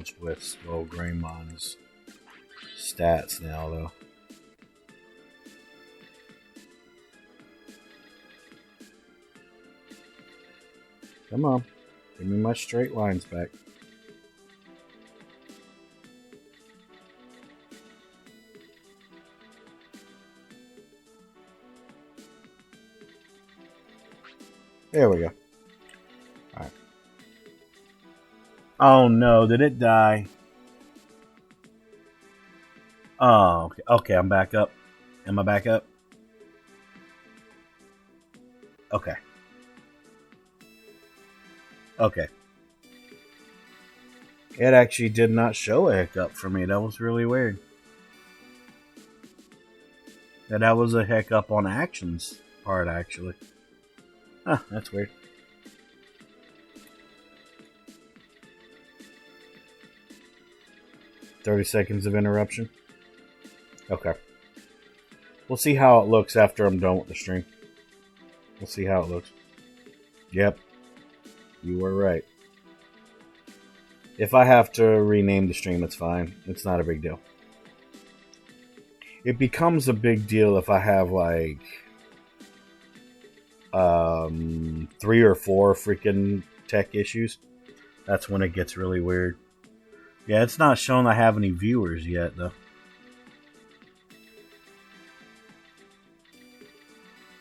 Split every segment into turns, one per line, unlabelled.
damage with Slow Greymon's stats now, though. Come on. Give me my straight lines back. There we go. Alright. Oh no, did it die? Oh, okay. Okay, I'm back up. Am I back up? Okay. Okay. It actually did not show a hiccup for me. That was really weird. Yeah, that was a hiccup on actions part, actually. Huh, that's weird. "30 seconds of interruption." Okay. We'll see how it looks after I'm done with the stream. We'll see how it looks. Yep. You were right. If I have to rename the stream, it's fine. It's not a big deal. It becomes a big deal if I have like 3 or 4 freaking tech issues. That's when it gets really weird. Yeah, it's not showing I have any viewers yet, though.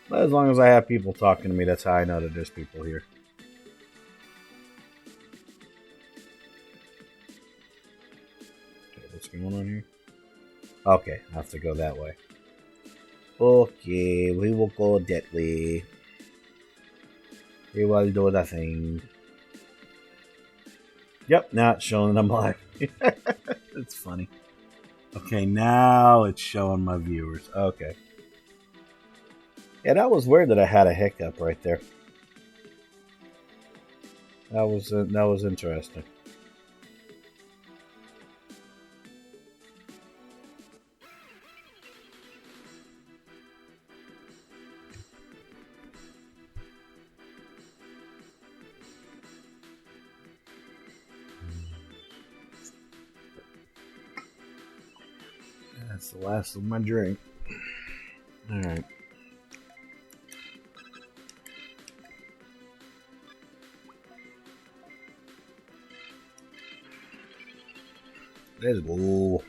But as long as I have people talking to me, that's how I know that there's people here. Okay, what's going on here? Okay, I have to go that way. Okay, we will go that way. We will do the thing. Yep, now it's showing that I'm live. It's funny. Okay, now it's showing my viewers. Okay. Yeah, that was weird that I had a hiccup right there. That was interesting. That's the last of my drink. Alright. Let's go.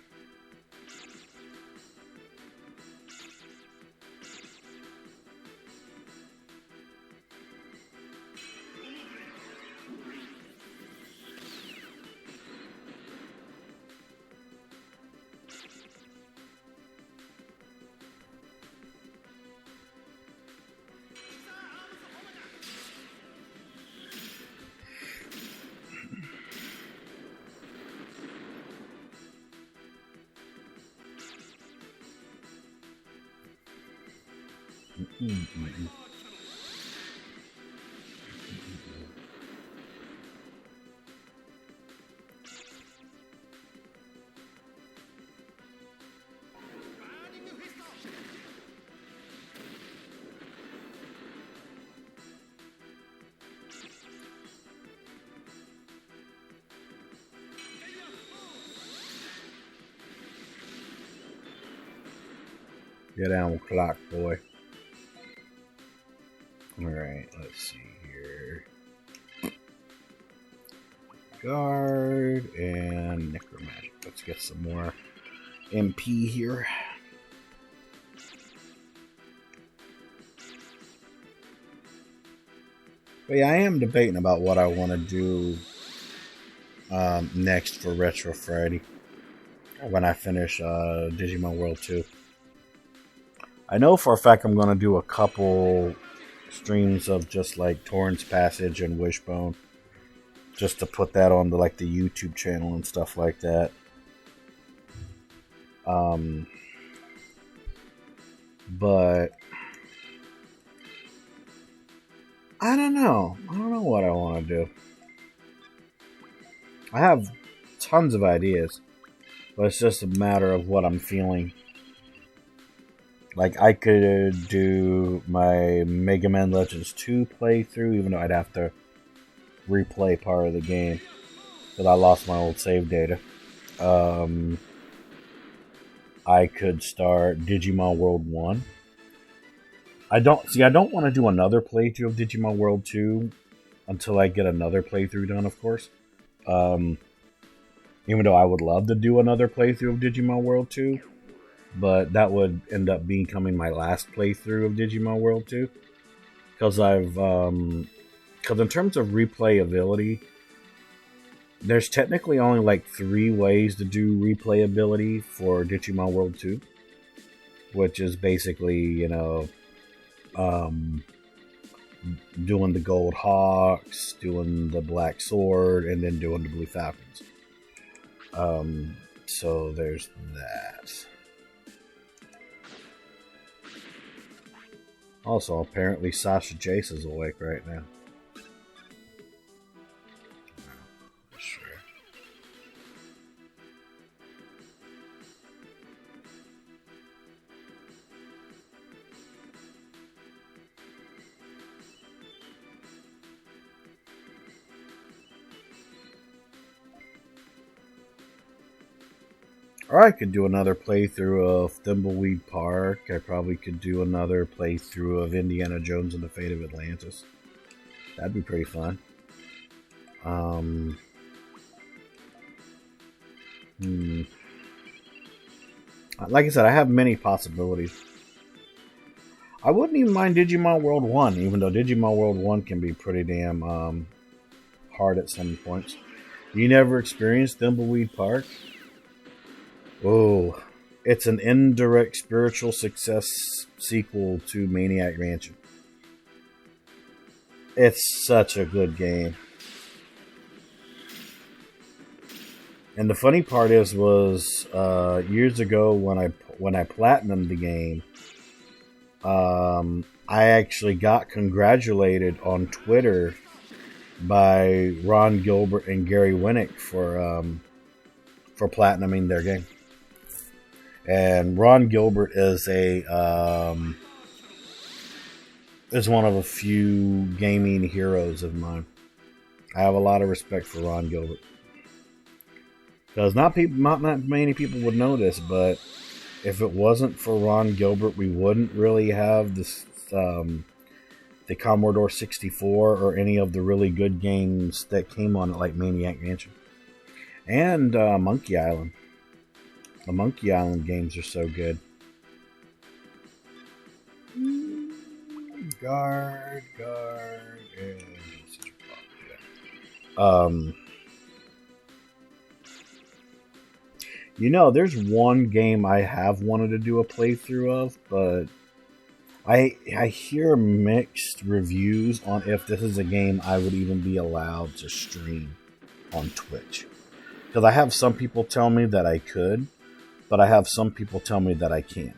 Get down, clock boy. Alright, let's see here. Guard and Necromagic. Let's get some more MP here. But yeah, I am debating about what I want to do next for Retro Friday when I finish Digimon World 2. I know for a fact I'm going to do a couple streams of just like Torrance Passage and Wishbone, just to put that on the YouTube channel and stuff like that. But I don't know. I don't know what I want to do. I have tons of ideas, but it's just a matter of what I'm feeling. Like, I could do my Mega Man Legends 2 playthrough, even though I'd have to replay part of the game. because I lost my old save data. I could start Digimon World 1. I don't want to do another playthrough of Digimon World 2 until I get another playthrough done, of course. Even though I would love to do another playthrough of Digimon World 2, but that would end up becoming my last playthrough of Digimon World 2. Because because in terms of replayability, there's technically only like 3 ways to do replayability for Digimon World 2, which is basically, doing the Gold Hawks, doing the Black Sword, and then doing the Blue Falcons. So there's that. Also, apparently Sasha Jace is awake right now. Sure. Or I could do another playthrough of Thimbleweed Park. I probably could do another playthrough of Indiana Jones and the Fate of Atlantis. That'd be pretty fun. Like I said, I have many possibilities. I wouldn't even mind Digimon World 1, even though Digimon World 1 can be pretty damn hard at some points. You never experienced Thimbleweed Park? Oh, it's an indirect spiritual success sequel to Maniac Mansion. It's such a good game. And the funny part was years ago when I platinumed the game, I actually got congratulated on Twitter by Ron Gilbert and Gary Winnick for platinuming their game. And Ron Gilbert is one of a few gaming heroes of mine. I have a lot of respect for Ron Gilbert. Because not many people would know this, but if it wasn't for Ron Gilbert, we wouldn't really have this the Commodore 64 or any of the really good games that came on it, like Maniac Mansion and Monkey Island. The Monkey Island games are so good. Guard, and there's one game I have wanted to do a playthrough of, but I hear mixed reviews on if this is a game I would even be allowed to stream on Twitch. Because I have some people tell me that I could, but I have some people tell me that I can't.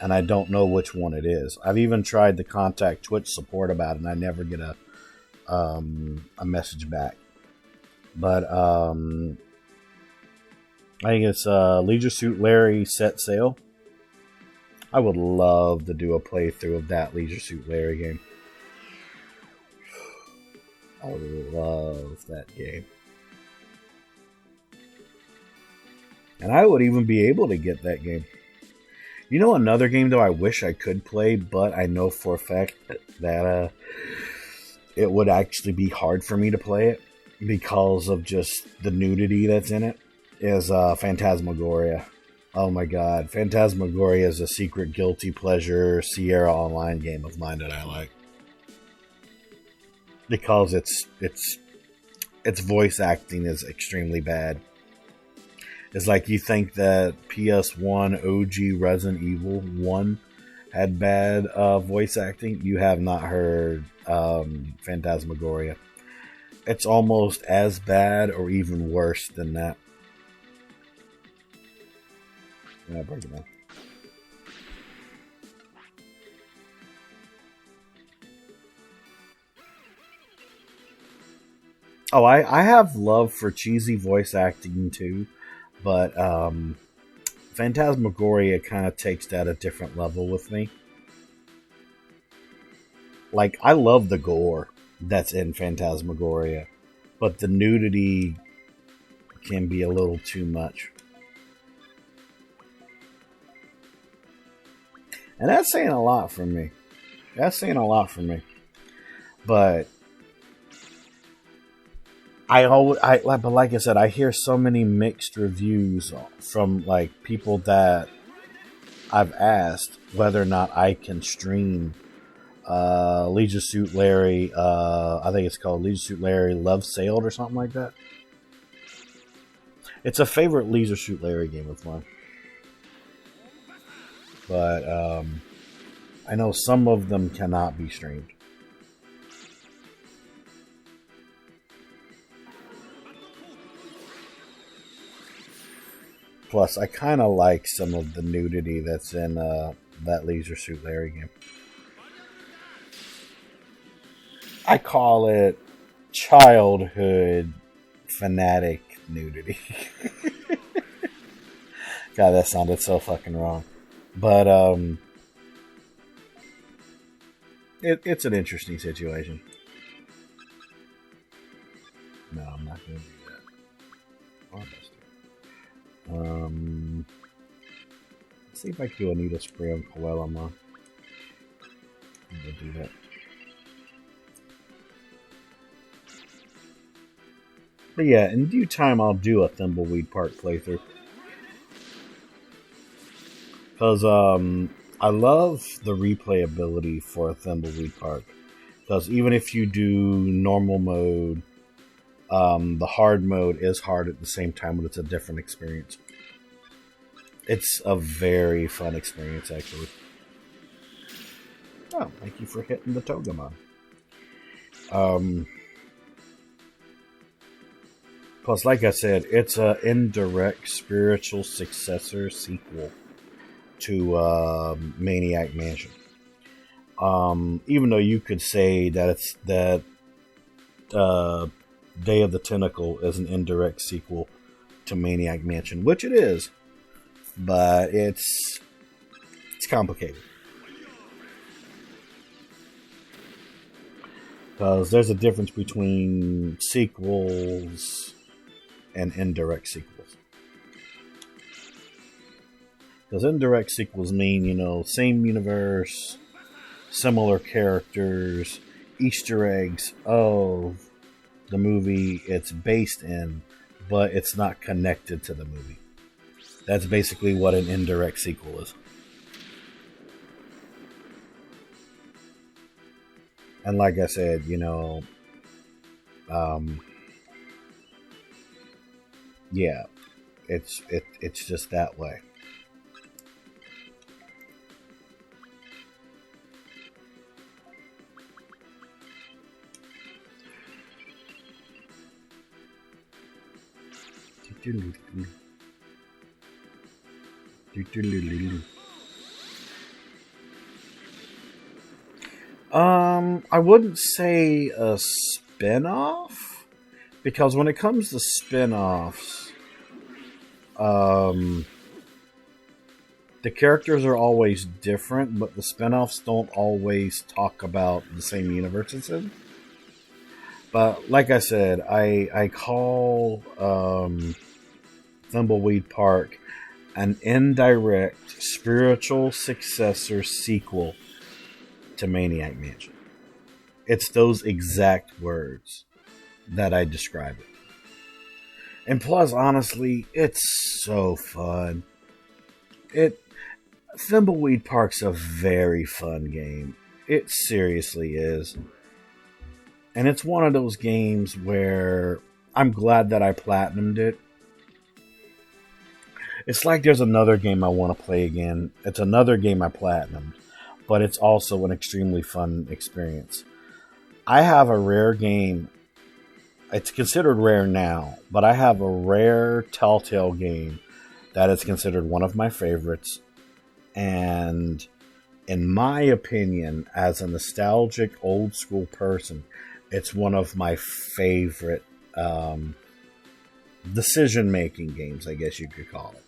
And I don't know which one it is. I've even tried to contact Twitch support about it, and I never get a message back. But I think it's Leisure Suit Larry Set Sail. I would love to do a playthrough of that Leisure Suit Larry game. I love that game. And I would even be able to get that game. Another game though I wish I could play, but I know for a fact that it would actually be hard for me to play it because of just the nudity that's in it, is Phantasmagoria. Oh my god, Phantasmagoria is a secret guilty pleasure Sierra Online game of mine that I like. Because its voice acting is extremely bad. It's like you think that PS1 OG Resident Evil 1 had bad voice acting. You have not heard Phantasmagoria. It's almost as bad or even worse than that. Yeah, break it down. Oh, I have love for cheesy voice acting too. But Phantasmagoria kind of takes that a different level with me. Like, I love the gore that's in Phantasmagoria, but the nudity can be a little too much. And that's saying a lot for me. That's saying a lot for me. But but like I said, I hear so many mixed reviews from like people that I've asked whether or not I can stream Leisure Suit Larry. I think it's called Leisure Suit Larry Love Sailed or something like that. It's a favorite Leisure Suit Larry game of mine. But I know some of them cannot be streamed. Plus, I kind of like some of the nudity that's in that Leisure Suit Larry game. I call it childhood fanatic nudity. God, that sounded so fucking wrong. But it's an interesting situation. No, I'm not going to do that. Let's see if I can do a needle spray on Coelomon. We'll do that. But yeah, in due time, I'll do a Thimbleweed Park playthrough. Because I love the replayability for Thimbleweed Park. Because even if you do normal mode, the hard mode is hard at the same time, but it's a different experience. It's a very fun experience, actually. Oh, thank you for hitting the Togemon. Plus, like I said, it's an indirect spiritual successor sequel to Maniac Mansion. Even though you could say that it's that Day of the Tentacle is an indirect sequel to Maniac Mansion, which it is, but it's complicated. Because there's a difference between sequels and indirect sequels. Because indirect sequels mean, same universe, similar characters, Easter eggs of the movie it's based in, but it's not connected to the movie. That's basically what an indirect sequel is. And like I said, yeah, it's just that way. I wouldn't say a spin-off, because when it comes to spin-offs, the characters are always different, but the spin-offs don't always talk about the same universe it's in. But like I said, I call Thimbleweed Park an indirect spiritual successor sequel to Maniac Mansion. It's those exact words that I describe it. And plus, honestly, it's so fun. Thimbleweed Park's a very fun game. It seriously is. And it's one of those games where I'm glad that I platinumed it. It's like there's another game I want to play again. It's another game I platinumed, but it's also an extremely fun experience. I have a rare game. It's considered rare now, but I have a rare Telltale game that is considered one of my favorites. And in my opinion, as a nostalgic old school person, it's one of my favorite decision-making games, I guess you could call it.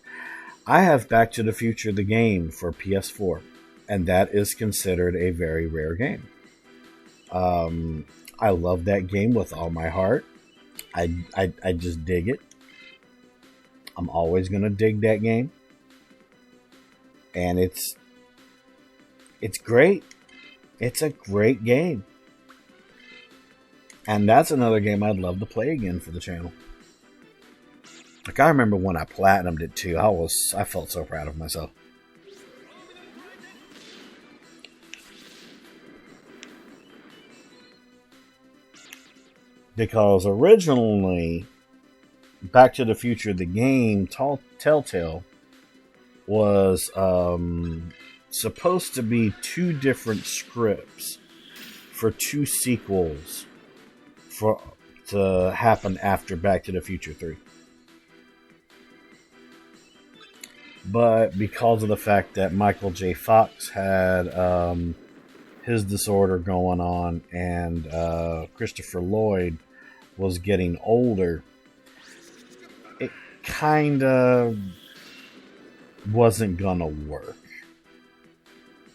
I have Back to the Future, the game, for PS4, and that is considered a very rare game. I love that game with all my heart. I just dig it. I'm always gonna dig that game, and it's great. It's a great game, and that's another game I'd love to play again for the channel. Like, I remember when I platinumed it too. I felt so proud of myself. Because originally, Back to the Future, the game, Telltale, was supposed to be 2 different scripts for 2 sequels to happen after Back to the Future 3. But because of the fact that Michael J. Fox had his disorder going on, and Christopher Lloyd was getting older, it kind of wasn't gonna work,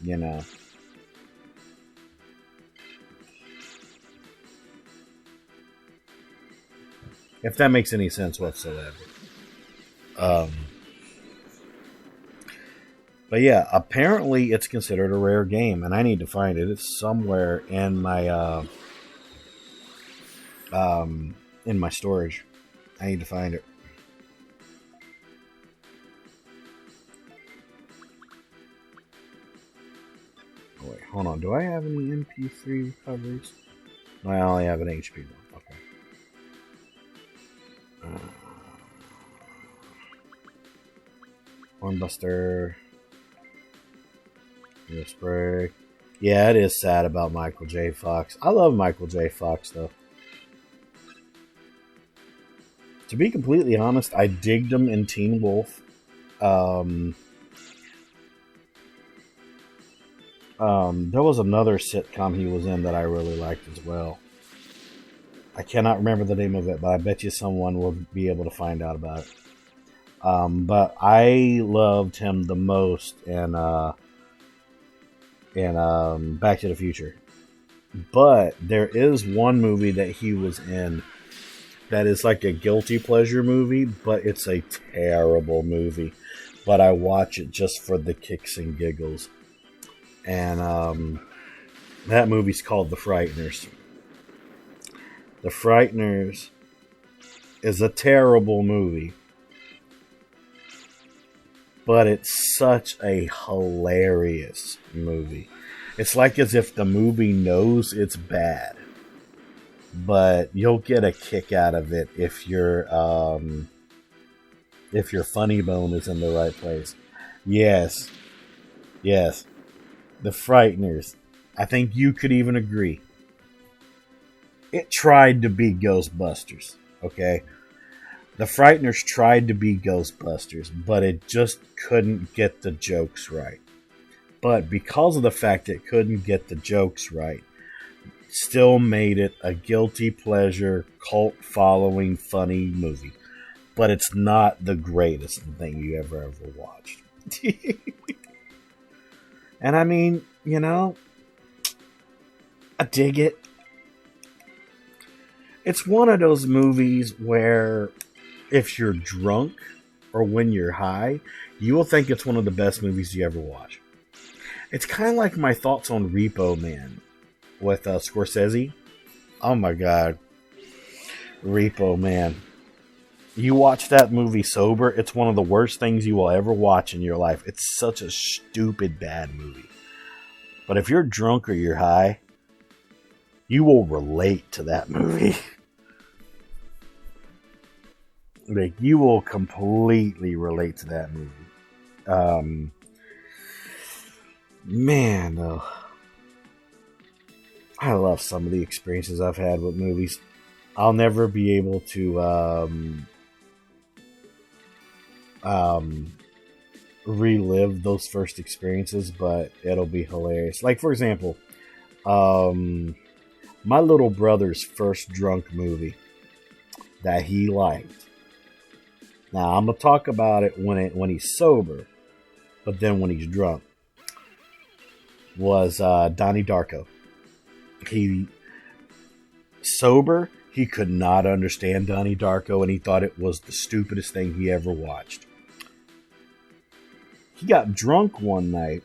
you know. If that makes any sense whatsoever. But yeah, apparently it's considered a rare game, and I need to find it. It's somewhere in my storage. I need to find it. Oh, wait, hold on. Do I have any MP3 recoveries? No, I only have an HP one. Okay. Hornbuster. Spray. Yeah, it is sad about Michael J. Fox. I love Michael J. Fox, though. To be completely honest, I digged him in Teen Wolf. There was another sitcom he was in that I really liked as well. I cannot remember the name of it, but I bet you someone will be able to find out about it. But I loved him the most in Back to the Future. But there is one movie that he was in that is like a guilty pleasure movie, but it's a terrible movie. But I watch it just for the kicks and giggles. And that movie's called The Frighteners. The Frighteners is a terrible movie, but it's such a hilarious movie. It's like as if the movie knows it's bad, but you'll get a kick out of it if your funny bone is in the right place. Yes. The Frighteners. I think you could even agree. It tried to be Ghostbusters, okay? The Frighteners tried to be Ghostbusters, but it just couldn't get the jokes right. But because of the fact it couldn't get the jokes right, still made it a guilty pleasure, cult following, funny movie. But it's not the greatest thing you ever watched. And I mean, you know, I dig it. It's one of those movies where if you're drunk or when you're high, you will think it's one of the best movies you ever watch. It's kind of like my thoughts on Repo Man with Scorsese. Oh my God. Repo Man. You watch that movie sober, it's one of the worst things you will ever watch in your life. It's such a stupid, bad movie. But if you're drunk or you're high, you will relate to that movie. Like, you will completely relate to that movie. Man, I love some of the experiences I've had with movies. I'll never be able to relive those first experiences, but it'll be hilarious. Like, for example, my little brother's first drunk movie that he liked. Now, I'm going to talk about it when he's sober, but then when he's drunk, was Donnie Darko. He He could not understand Donnie Darko, and he thought it was the stupidest thing he ever watched. He got drunk one night,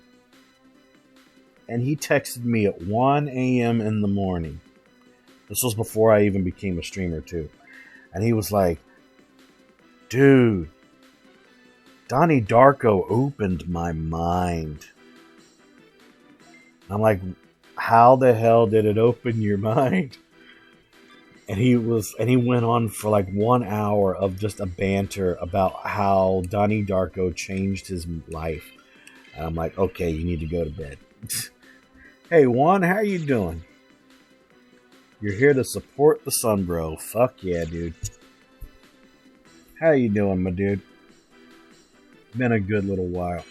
and he texted me at 1 a.m. in the morning. This was before I even became a streamer, too. And he was like, dude, Donnie Darko opened my mind. I'm like, how the hell did it open your mind? And he went on for like 1 hour of just a banter about how Donnie Darko changed his life. And I'm like, okay, you need to go to bed. Hey, Juan, how you doing? You're here to support the Sun Bro. Fuck yeah, dude. How you doing, my dude? Been a good little while.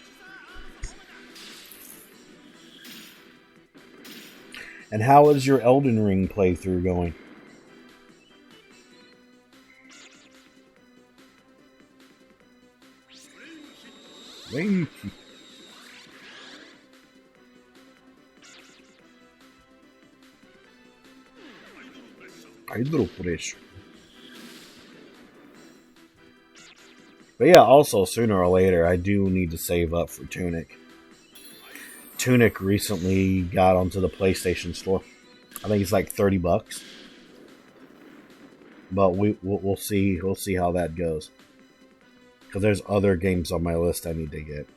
And how is your Elden Ring playthrough going? But yeah, also sooner or later, I do need to save up for Tunic. Tunic recently got onto the PlayStation Store. I think it's like $30. But we'll see. We'll see how that goes. Because there's other games on my list I need to get.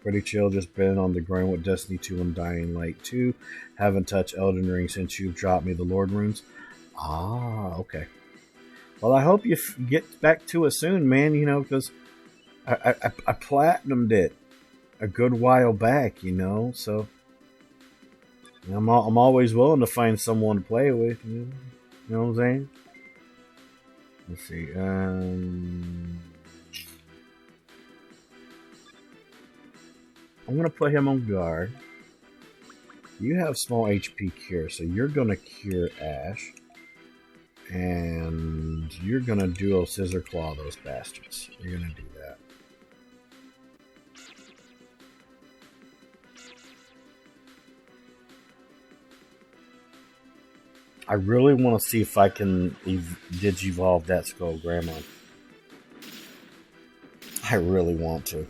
Pretty chill. Just been on the grind with Destiny 2 and Dying Light 2. Haven't touched Elden Ring since you dropped me the Lord Runes. Ah, okay. Well, I hope you get back to it soon, man. You know, because I platinumed it a good while back. You know, so I'm always willing to find someone to play with. You know what I'm saying? Let's see. I'm gonna put him on guard. You have small HP cure, so you're gonna cure Ash. And you're gonna duo scissor claw those bastards. You're gonna do that. I really want to see if I can digivolve that Skull Grandma. I really want to.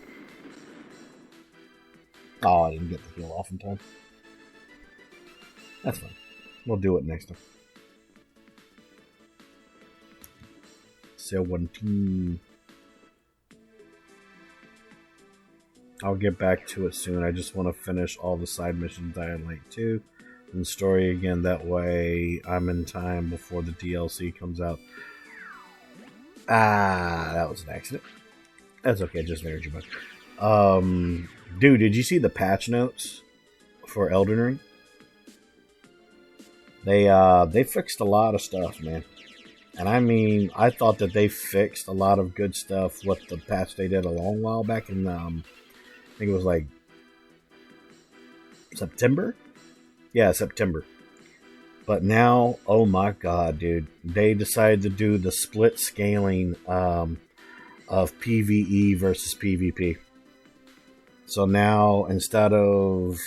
Oh, I didn't get the heal off in time. That's fine. We'll do it next time. 17. I'll get back to it soon. I just want to finish all the side missions, Dying Light 2, and the story again. That way I'm in time before the DLC comes out. Ah, that was an accident. That's okay, just an energy bug. Dude, did you see the patch notes for Elden Ring? They fixed a lot of stuff, man. And I mean, I thought that they fixed a lot of good stuff with the patch they did a long while back in, I think it was like September? Yeah, September. But now, oh my god, dude. They decided to do the split scaling of PvE versus PvP. So now, instead of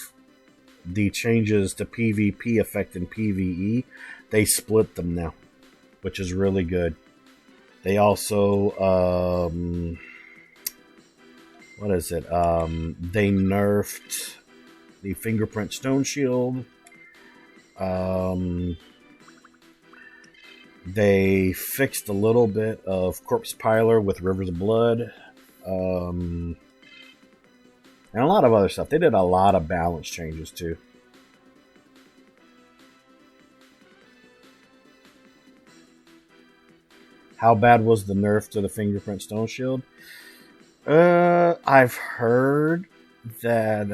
the changes to PvP affecting PvE, they split them now, which is really good. They also, what is it? They nerfed the fingerprint stone shield. They fixed a little bit of corpse piler with rivers of blood. And a lot of other stuff. They did a lot of balance changes too. How bad was the nerf to the fingerprint stone shield? I've heard that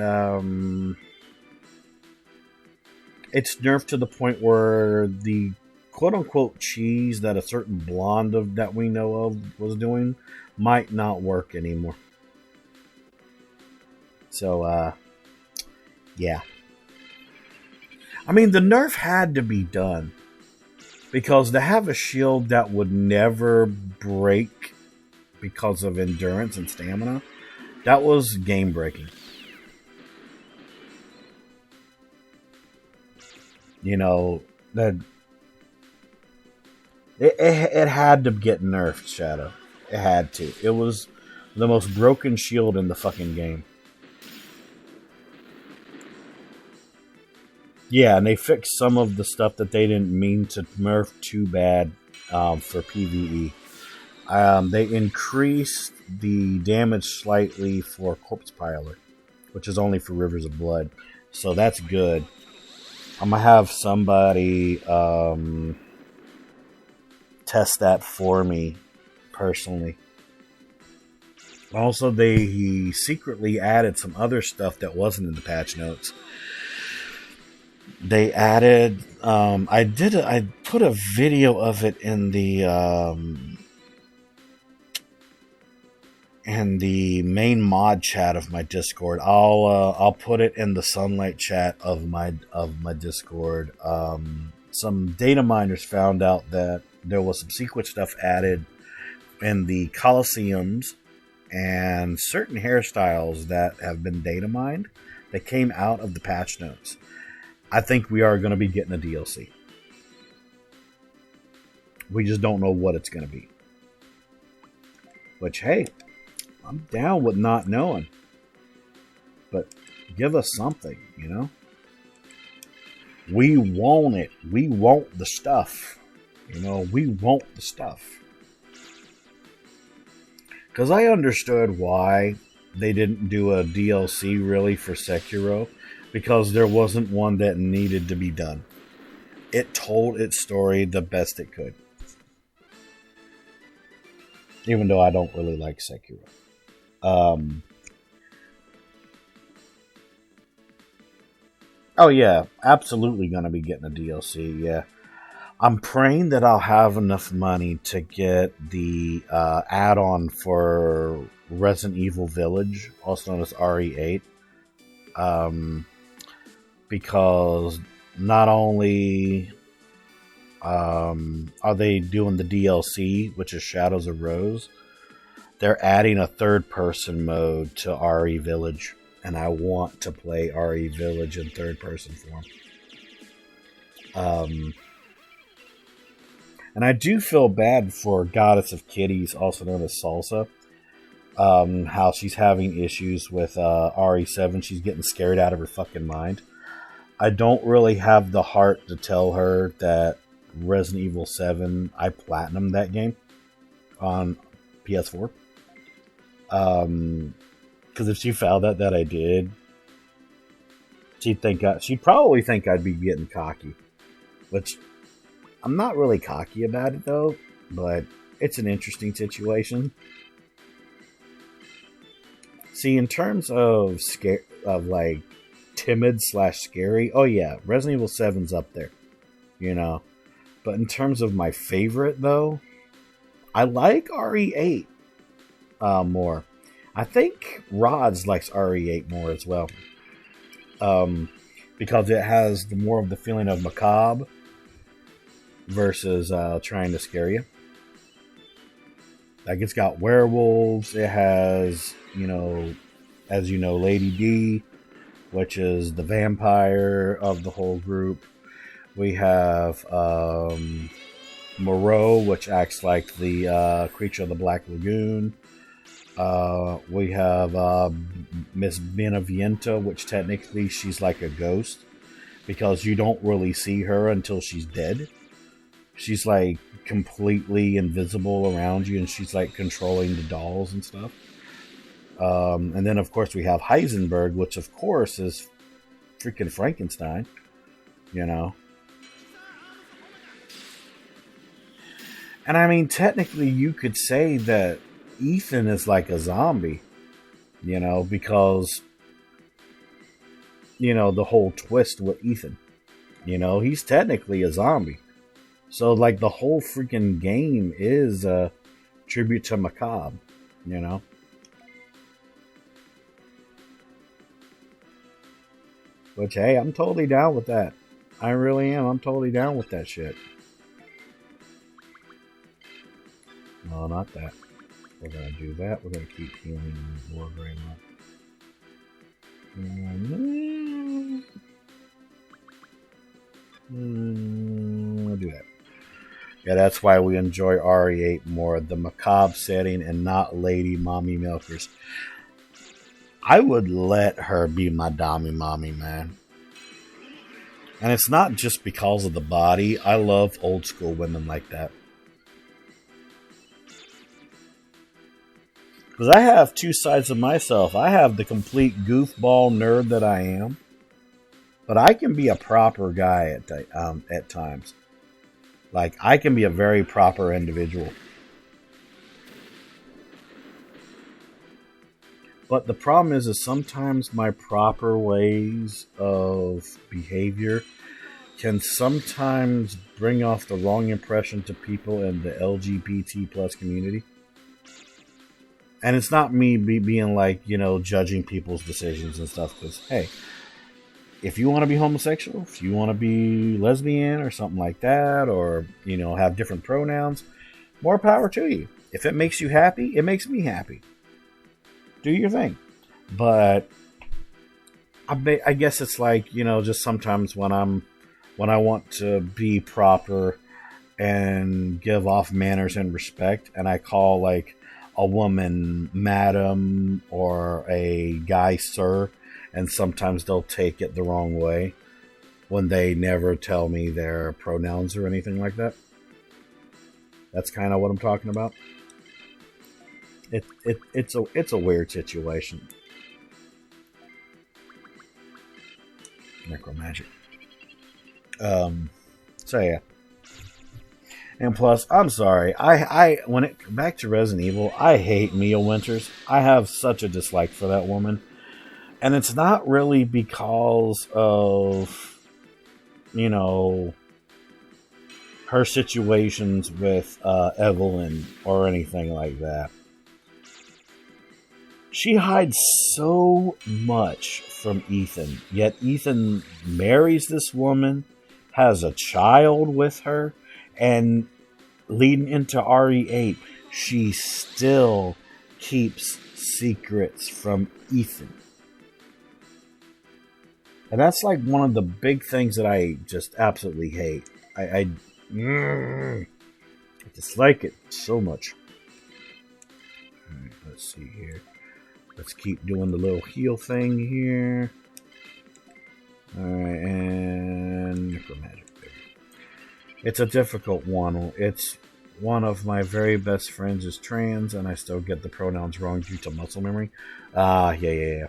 it's nerfed to the point where the quote-unquote cheese that a certain blonde that we know of was doing might not work anymore. So, yeah. I mean, the nerf had to be done. Because to have a shield that would never break because of endurance and stamina, that was game-breaking. You know, that it had to get nerfed, Shadow. It had to. It was the most broken shield in the fucking game. Yeah, and they fixed some of the stuff that they didn't mean to nerf too bad for PvE. They increased the damage slightly for Corpse Piler, which is only for Rivers of Blood. So that's good. I'm going to have somebody test that for me personally. Also, they secretly added some other stuff that wasn't in the patch notes. They added, I put a video of it in the main mod chat of my Discord. I'll put it in the Sunlight chat of my Discord. Some data miners found out that there was some secret stuff added in the Colosseums and certain hairstyles that have been data mined that came out of the patch notes. I think we are going to be getting a DLC. We just don't know what it's going to be. Which, hey, I'm down with not knowing. But give us something, you know? We want it. We want the stuff. You know, we want the stuff. Because I understood why they didn't do a DLC really for Sekiro. Because there wasn't one that needed to be done. It told its story the best it could. Even though I don't really like Sekiro. Oh yeah, absolutely gonna be getting a DLC, yeah. I'm praying that I'll have enough money to get the add-on for Resident Evil Village, also known as RE8. Because not only are they doing the DLC, which is Shadows of Rose, they're adding a third-person mode to RE Village. And I want to play RE Village in third-person form. And I do feel bad for Goddess of Kitties, also known as Salsa. How she's having issues with RE7. She's getting scared out of her fucking mind. I don't really have the heart to tell her that Resident Evil 7, I platinumed that game on PS4. Because if she found out that I did, she'd probably think I'd be getting cocky. Which, I'm not really cocky about it though, but it's an interesting situation. See, in terms of like timid / scary, oh yeah, Resident Evil 7's up there, you know. But in terms of my favorite though, I like RE8 more. I think Rods likes RE8 more as well, because it has more of the feeling of macabre versus trying to scare you. Like, it's got werewolves. It has, you know, as you know, Lady D, which is the vampire of the whole group. We have Moreau, which acts like the creature of the Black Lagoon. We have Miss Benevienta, which technically she's like a ghost, because you don't really see her until she's dead. She's like completely invisible around you, and she's like controlling the dolls and stuff. And then of course we have Heisenberg, which of course is freaking Frankenstein, you know. And I mean, technically you could say that Ethan is like a zombie, you know, because, you know, the whole twist with Ethan, you know, he's technically a zombie. So, like, the whole freaking game is a tribute to Macabre, you know? Which, hey, I'm totally down with that. I really am. I'm totally down with that shit. No, not that. We're going to do that. We're going to keep healing War Grey up. I'll do that. Yeah, that's why we enjoy RE8 more. The macabre setting and not Lady Mommy Milkers. I would let her be my Dami Mommy, man. And it's not just because of the body. I love old school women like that. Because I have two sides of myself. I have the complete goofball nerd that I am. But I can be a proper guy at times. Like, I can be a very proper individual. But the problem is sometimes my proper ways of behavior can sometimes bring off the wrong impression to people in the LGBT plus community. And it's not me being like, judging people's decisions and stuff. Because, hey, if you want to be homosexual, if you want to be lesbian or something like that, or, have different pronouns, more power to you. If it makes you happy, it makes me happy. Do your thing. But I guess it's like, just sometimes when I want to be proper and give off manners and respect, and I call like a woman madam or a guy sir, and sometimes they'll take it the wrong way when they never tell me their pronouns or anything like that. That's kind of what I'm talking about. It's a weird situation. Necromagic. So yeah. And plus, I'm sorry. Back to Resident Evil, I hate Mia Winters. I have such a dislike for that woman. And it's not really because of, her situations with Evelyn or anything like that. She hides so much from Ethan, yet Ethan marries this woman, has a child with her, and leading into RE8, she still keeps secrets from Ethan. And that's like one of the big things that I just absolutely hate. I dislike it so much. All right, let's see here. Let's keep doing the little heal thing here. Alright, and Necromagic. It's a difficult one. It's one of my very best friends is trans, and I still get the pronouns wrong due to muscle memory. Yeah.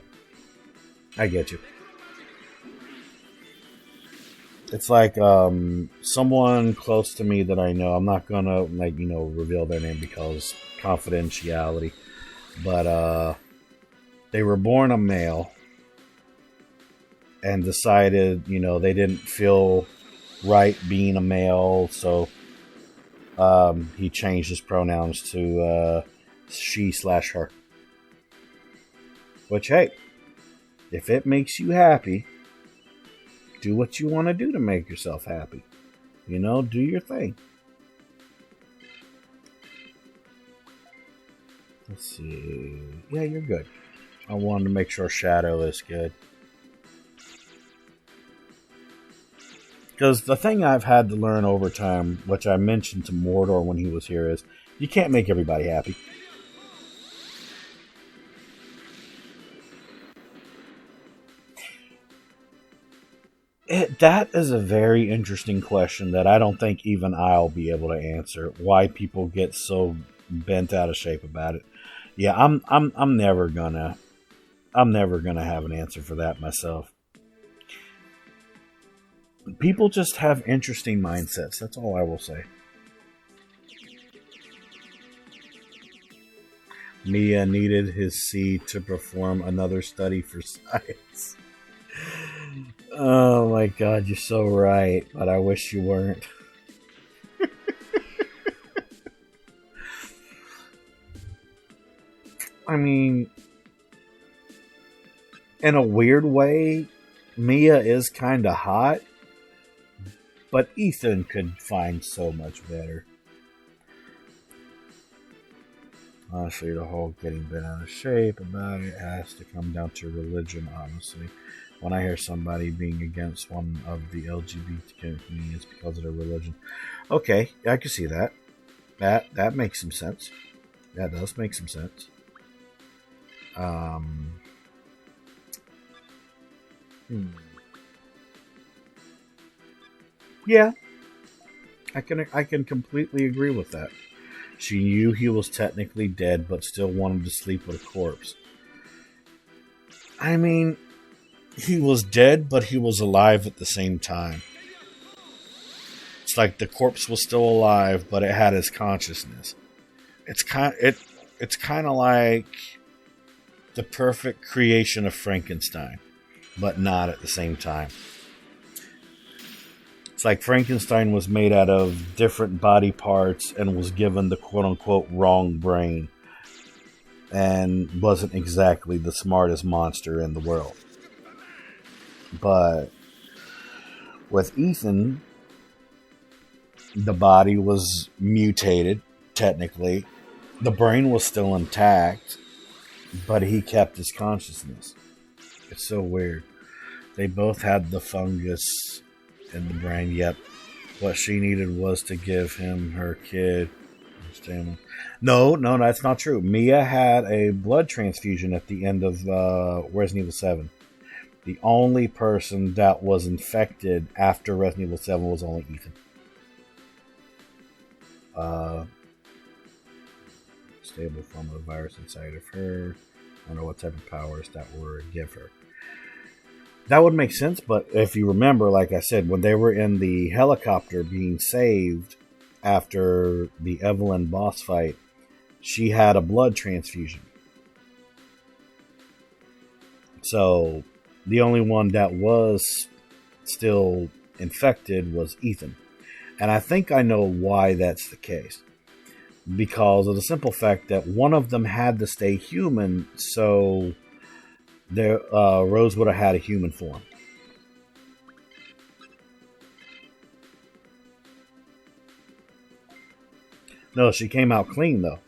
I get you. It's like someone close to me that I know. I'm not gonna reveal their name because confidentiality. But they were born a male and decided, they didn't feel right being a male, so he changed his pronouns to she/her. Which, hey, if it makes you happy, do what you want to do to make yourself happy. Do your thing. Let's see. Yeah, you're good. I wanted to make sure Shadow is good. Because the thing I've had to learn over time, which I mentioned to Mordor when he was here, is you can't make everybody happy. That is a very interesting question that I don't think even I'll be able to answer. Why people get so bent out of shape about it. Yeah, I'm never gonna have an answer for that myself. People just have interesting mindsets. That's all I will say. Mia needed his seed to perform another study for science. Oh my god, you're so right, but I wish you weren't. I mean, in a weird way, Mia is kind of hot, but Ethan could find so much better. Honestly, the whole getting bent out of shape about it has to come down to religion, honestly. When I hear somebody being against one of the LGBT community, it's because of their religion. Okay, I can see that. That makes some sense. That does make some sense. Hmm. Yeah, I can completely agree with that. She knew he was technically dead, but still wanted to sleep with a corpse. I mean, he was dead, but he was alive at the same time. It's like the corpse was still alive, but it had his consciousness. It's kind of like the perfect creation of Frankenstein, but not at the same time. It's like Frankenstein was made out of different body parts and was given the quote unquote wrong brain and wasn't exactly the smartest monster in the world. But with Ethan, the body was mutated, technically. The brain was still intact, but he kept his consciousness. It's so weird. They both had the fungus in the brain. Yep. What she needed was to give him her kid. No, that's not true. Mia had a blood transfusion at the end of Resident Evil 7. The only person that was infected after Resident Evil 7 was only Ethan. Stable form of the virus inside of her. I don't know what type of powers that would give her. That would make sense, but if you remember, like I said, when they were in the helicopter being saved after the Evelyn boss fight, she had a blood transfusion. So the only one that was still infected was Ethan. And I think I know why that's the case. Because of the simple fact that one of them had to stay human, so Rose would have had a human form. No, she came out clean, though.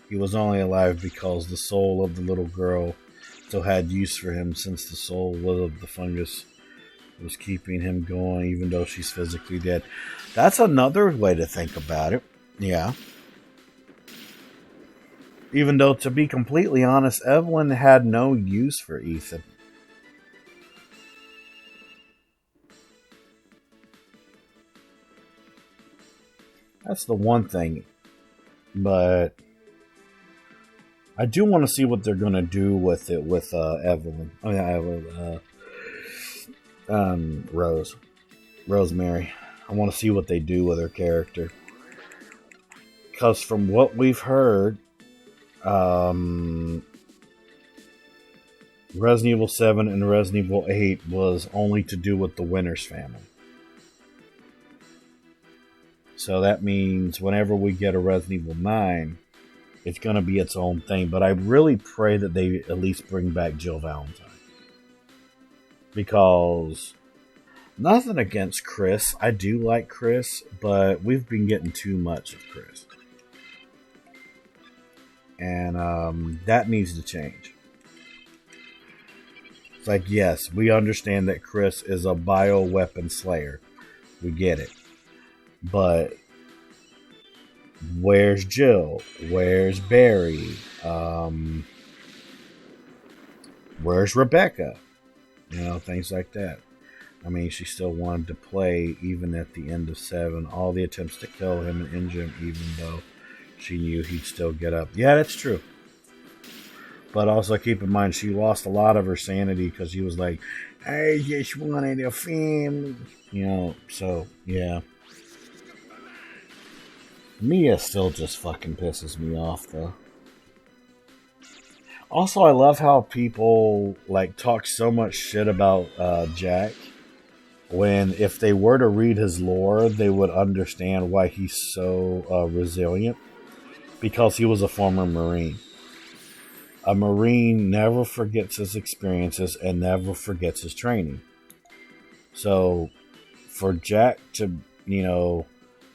He was only alive because the soul of the little girl still had use for him, since the soul of the fungus was keeping him going, even though she's physically dead. That's another way to think about it. Yeah. Even though, to be completely honest, Evelyn had no use for Ethan. That's the one thing. But I do want to see what they're going to do with it with Evelyn. Rosemary. I want to see what they do with her character. Because from what we've heard, Resident Evil 7 and Resident Evil 8 was only to do with the Winters family. So that means whenever we get a Resident Evil 9, it's going to be its own thing. But I really pray that they at least bring back Jill Valentine. Because nothing against Chris. I do like Chris, but we've been getting too much of Chris. And that needs to change. It's like, yes, we understand that Chris is a bioweapon slayer. We get it. But where's Jill? Where's Barry? Where's Rebecca? You know, things like that. I mean, she still wanted to play even at the end of 7. All the attempts to kill him and injure him, even though she knew he'd still get up. Yeah, that's true. But also keep in mind, she lost a lot of her sanity because she was like, I just wanted a family. You know, so, yeah. Mia still just fucking pisses me off, though. Also, I love how people, like, talk so much shit about Jack, when if they were to read his lore, they would understand why he's so resilient. Because he was a former Marine. A Marine never forgets his experiences and never forgets his training. So for Jack to,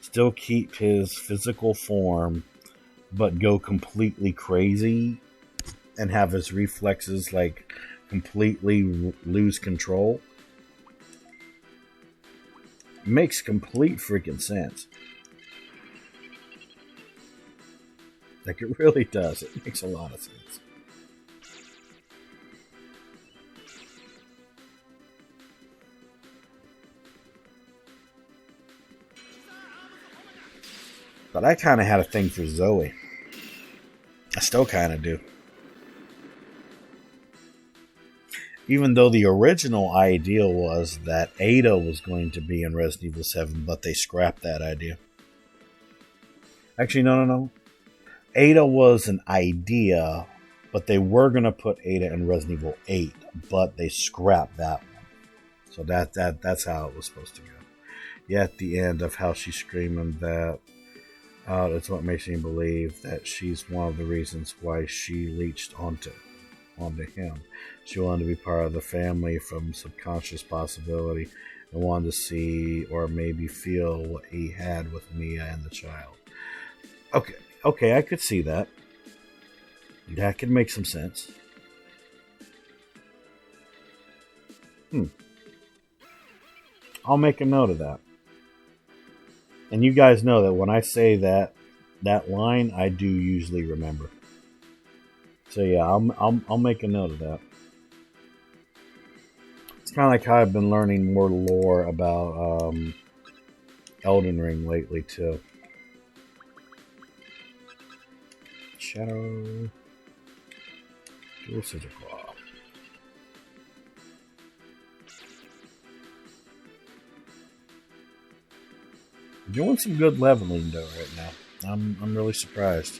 still keep his physical form, but go completely crazy and have his reflexes like completely lose control makes complete freaking sense. Like, it really does. It makes a lot of sense. But I kind of had a thing for Zoe. I still kind of do. Even though the original idea was that Ada was going to be in Resident Evil 7, but they scrapped that idea. Actually, no. Ada was an idea, but they were going to put Ada in Resident Evil 8, but they scrapped that one. So that's how it was supposed to go. Yeah, at the end of how she's screaming that, it's what makes me believe that she's one of the reasons why she leached onto him. She wanted to be part of the family from subconscious possibility and wanted to see or maybe feel what he had with Mia and the child. Okay, I could see that. That could make some sense. I'll make a note of that. And you guys know that when I say that line, I do usually remember. So yeah, I'll make a note of that. It's kind of like how I've been learning more lore about Elden Ring lately too. Shadow, dual scissor claw. Doing some good leveling though right now. I'm really surprised.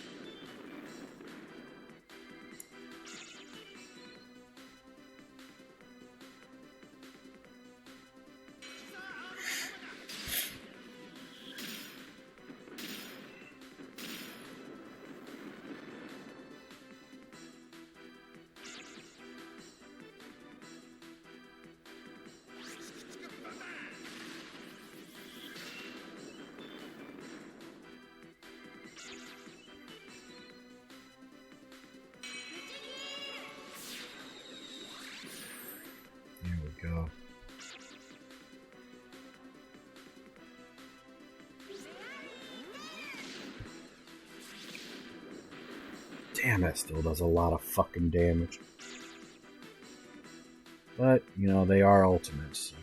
There we go. Damn, that still does a lot of fucking damage. But, they are ultimates. So.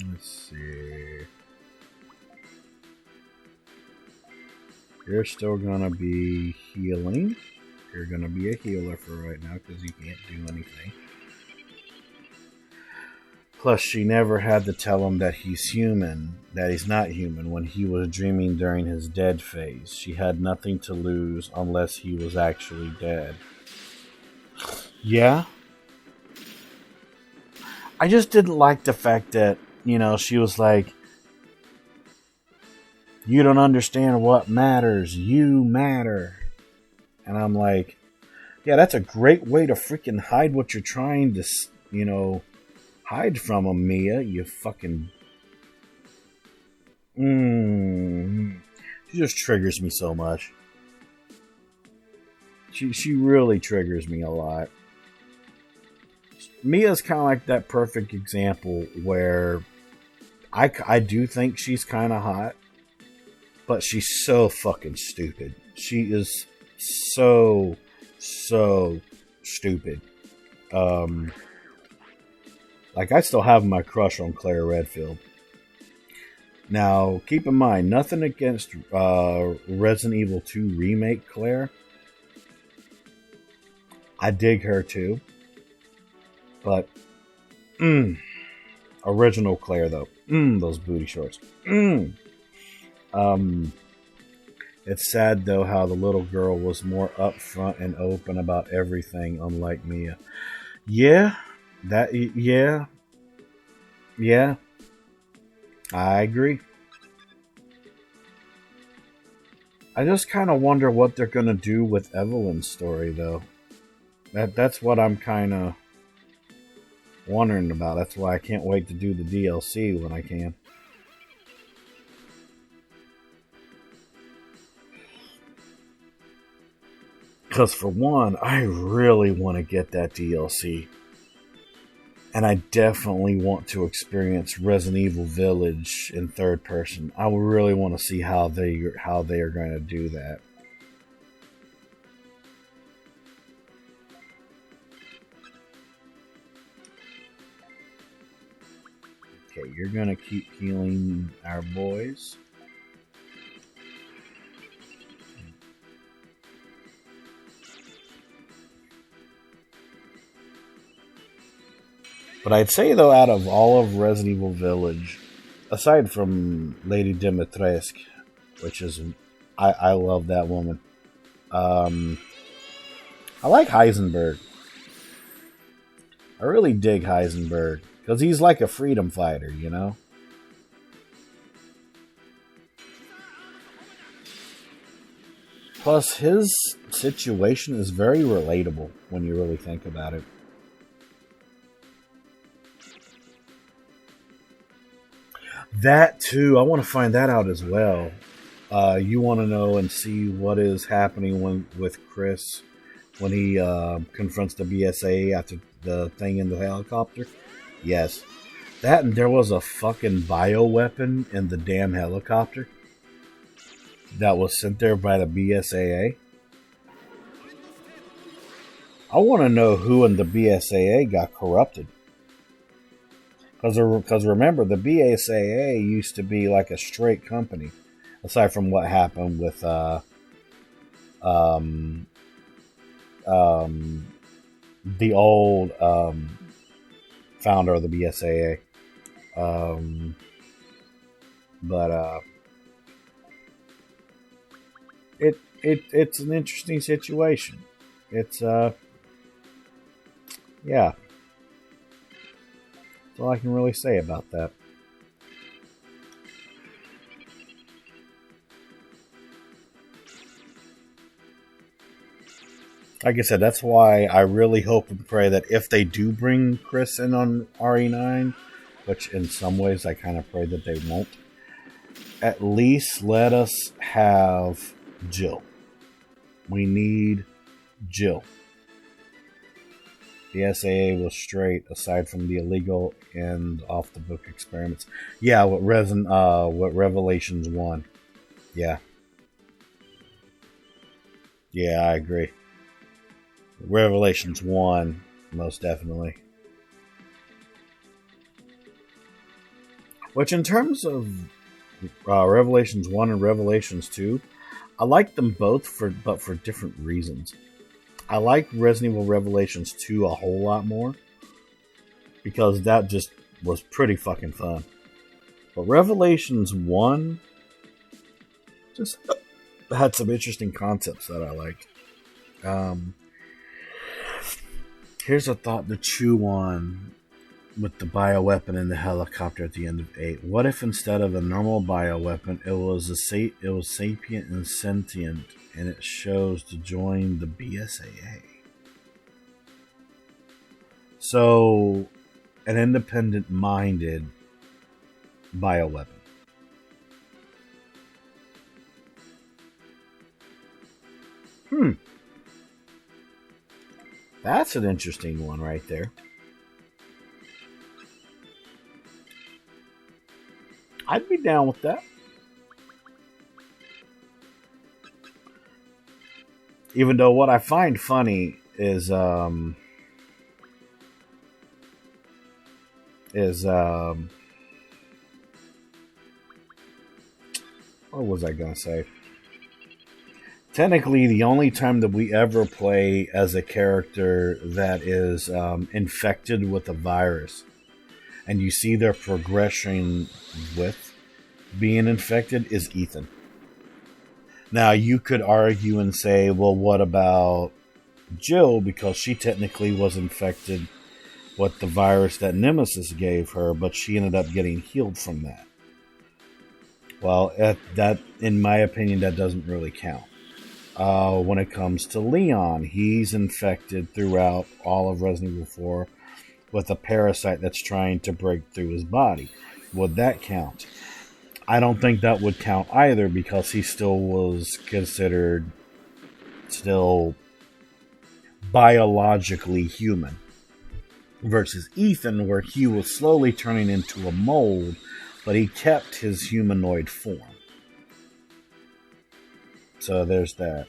Let's see. You're still gonna be healing. You're gonna be a healer for right now because you can't do anything. Plus, she never had to tell him that he's human, that he's not human, when he was dreaming during his dead phase. She had nothing to lose unless he was actually dead. Yeah. I just didn't like the fact that, she was like, you don't understand what matters. You matter. And I'm like, yeah, that's a great way to freaking hide what you're trying to, hide from him, Mia. You fucking... She just triggers me so much. She really triggers me a lot. Mia's kind of like that perfect example where I do think she's kind of hot, but she's so fucking stupid. She is so stupid. Like, I still have my crush on Claire Redfield. Now, keep in mind, nothing against Resident Evil 2 Remake Claire. I dig her too. But, original Claire, though. Those booty shorts. It's sad, though, how the little girl was more upfront and open about everything, unlike Mia. Yeah. I agree. I just kind of wonder what they're gonna do with Evelyn's story, though. That's what I'm kind of wondering about. That's why I can't wait to do the DLC when I can. Because for one, I really want to get that DLC. And I definitely want to experience Resident Evil Village in third person. I really want to see how they are going to do that. Okay, you're going to keep healing our boys. But I'd say, though, out of all of Resident Evil Village, aside from Lady Dimitrescu, which is... I love that woman. I like Heisenberg. I really dig Heisenberg. Because he's like a freedom fighter, you know? Plus, his situation is very relatable when you really think about it. That too, I want to find that out as well. You want to know and see what is happening with Chris when he confronts the BSA after the thing in the helicopter? Yes. That, and there was a fucking bioweapon in the damn helicopter that was sent there by the BSAA. I want to know who in the BSAA got corrupted. Because remember, the BSAA used to be like a straight company, aside from what happened with the old founder of the BSAA. But it's an interesting situation. It's yeah. That's all I can really say about that. Like I said, that's why I really hope and pray that if they do bring Chris in on RE9, which in some ways I kind of pray that they won't, at least let us have Jill. We need Jill. The SAA was straight, aside from the illegal and off-the-book experiments. Yeah, what Revelations 1. Yeah. Yeah, I agree. Revelations 1, most definitely. Which, in terms of Revelations 1 and Revelations 2, I like them both, but for different reasons. I like Resident Evil Revelations 2 a whole lot more, because that just was pretty fucking fun. But Revelations 1 just had some interesting concepts that I liked. Here's a thought to chew on with the bioweapon in the helicopter at the end of 8. What if instead of a normal bioweapon, it was sapient and sentient, and it chose to join the BSAA? So, an independent-minded bioweapon. That's an interesting one right there. I'd be down with that. Even though what I find funny is what was I gonna say? Technically, the only time that we ever play as a character that is infected with a virus, and you see their progression with being infected, is Ethan. Now, you could argue and say, well, what about Jill? Because she technically was infected with the virus that Nemesis gave her, but she ended up getting healed from that. Well, that in my opinion, that doesn't really count. When it comes to Leon, he's infected throughout all of Resident Evil 4 with a parasite that's trying to break through his body. Would that count? I don't think that would count either, because he still was considered still biologically human. Versus Ethan, where he was slowly turning into a mold, but he kept his humanoid form. So there's that.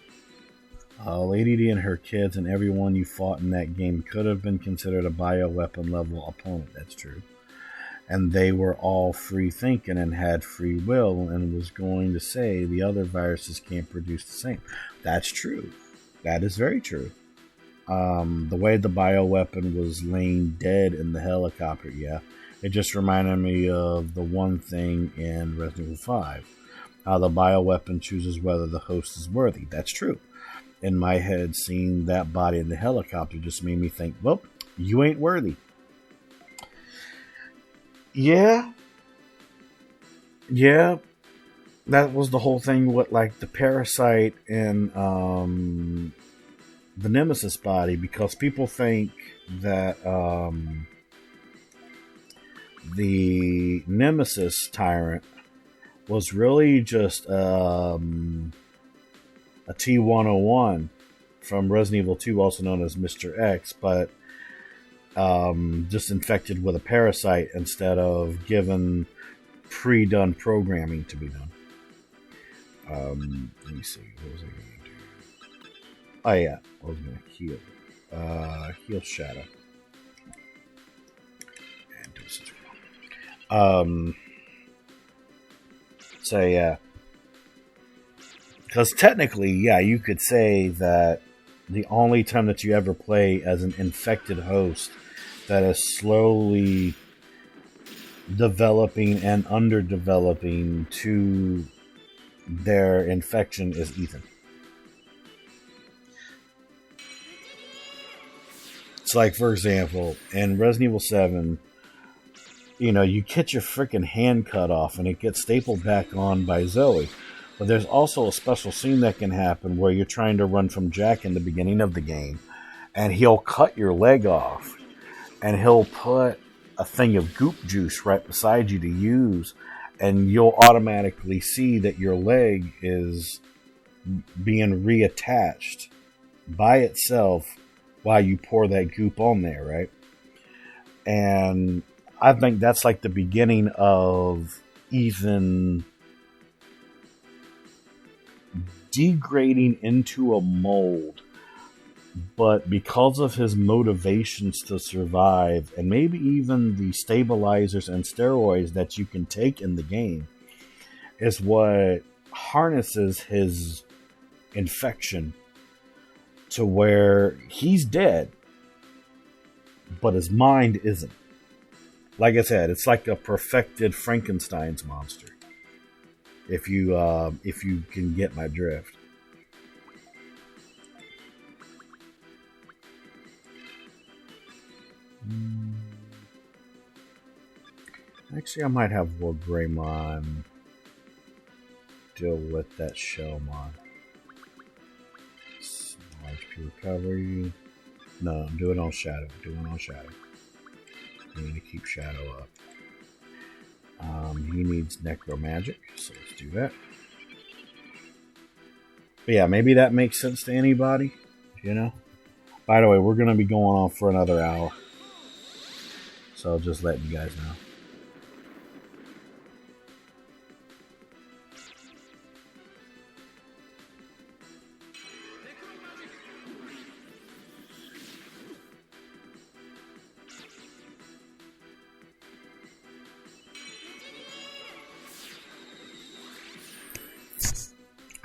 Lady D and her kids and everyone you fought in that game could have been considered a bioweapon level opponent. That's true. And they were all free thinking and had free will, and was going to say the other viruses can't produce the same. That's true. That is very true. The way the bioweapon was laying dead in the helicopter, yeah. It just reminded me of the one thing in Resident Evil 5. How the bioweapon chooses whether the host is worthy. That's true. In my head, seeing that body in the helicopter just made me think, well, you ain't worthy. Yeah. Yeah. That was the whole thing with, like, the parasite and the Nemesis body, because people think that the Nemesis tyrant was really just a T-101 from Resident Evil 2, also known as Mr. X, but just infected with a parasite instead of given pre-done programming to be done. Let me see. What was I going to do? Oh, yeah. I was going to heal. Heal Shadow. And do this as well. So, yeah. Because technically, yeah, you could say that the only time that you ever play as an infected host that is slowly developing and underdeveloping to their infection is Ethan. It's like, for example, in Resident Evil 7, you know, you get your freaking hand cut off and it gets stapled back on by Zoe. But there's also a special scene that can happen where you're trying to run from Jack in the beginning of the game, and he'll cut your leg off, and he'll put a thing of goop juice right beside you to use, and you'll automatically see that your leg is being reattached by itself while you pour that goop on there, right? And I think that's like the beginning of Ethan degrading into a mold, but because of his motivations to survive, and maybe even the stabilizers and steroids that you can take in the game, is what harnesses his infection to where he's dead, but his mind isn't. Like I said, it's like a perfected Frankenstein's monster. If you can get my drift. Actually, I might have War Greymon deal with that Shellmon. Large P recovery. No, do it on Shadow. Do it on Shadow. I need to keep Shadow up. He needs Necro Magic, so let's do that. But yeah, maybe that makes sense to anybody, you know? By the way, we're going to be going on for another hour. So I'll just let you guys know.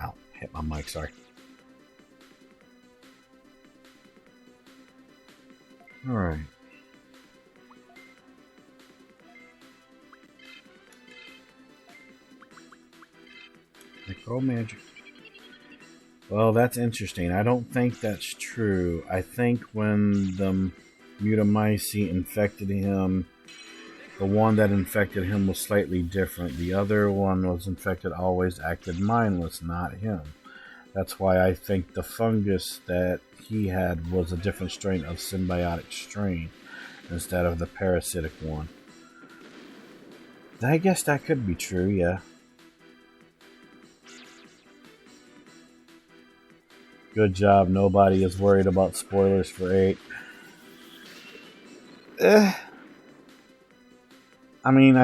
Ow, hit my mic, sorry. Alright. Necro Magic. Well, that's interesting. I don't think that's true. I think when the Mutamycete infected him The one that infected him was slightly different. The other one was infected always acted mindless, not him. That's why I think the fungus that he had was a different strain of symbiotic strain instead of the parasitic one. I guess that could be true, yeah. Good job. Nobody is worried about spoilers for 8. I mean,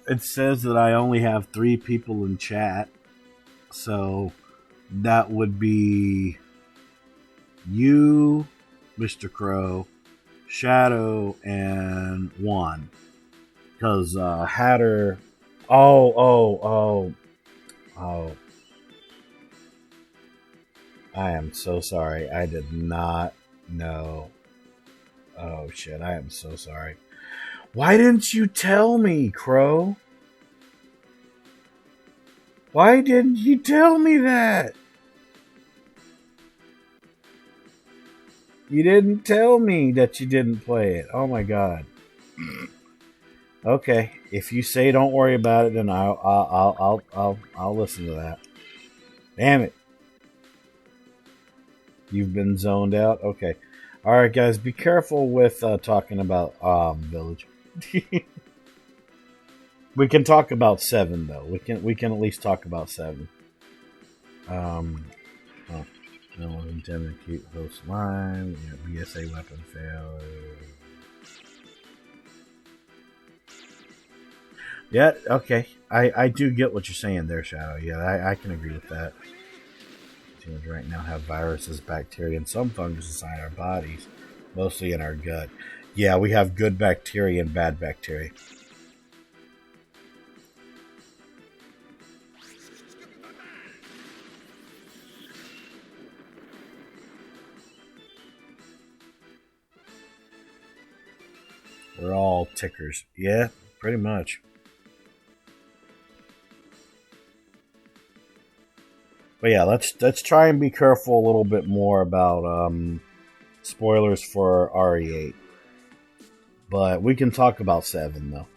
it says that I only have 3 people in chat. So that would be you, Mr. Crow, Shadow, and Juan. Because Hatter... Oh. I am so sorry. I did not know. Oh, shit. I am so sorry. Why didn't you tell me, Crow? Why didn't you tell me that? You didn't tell me that you didn't play it. Oh my god. Okay, if you say don't worry about it, then I'll listen to that. Damn it. You've been zoned out? Okay. Alright guys, be careful with talking about Village. We can talk about 7 though. We can at least talk about 7. No one's intended to keep hosts alive. BSA weapon fail. Yeah, okay. I do get what you're saying there, Shadow. Yeah, I can agree with that. Humans right now have viruses, bacteria, and some fungus inside our bodies, mostly in our gut. Yeah, we have good bacteria and bad bacteria. We're all tickers. Yeah, pretty much. But yeah, let's try and be careful a little bit more about spoilers for RE8. But we can talk about 7 though.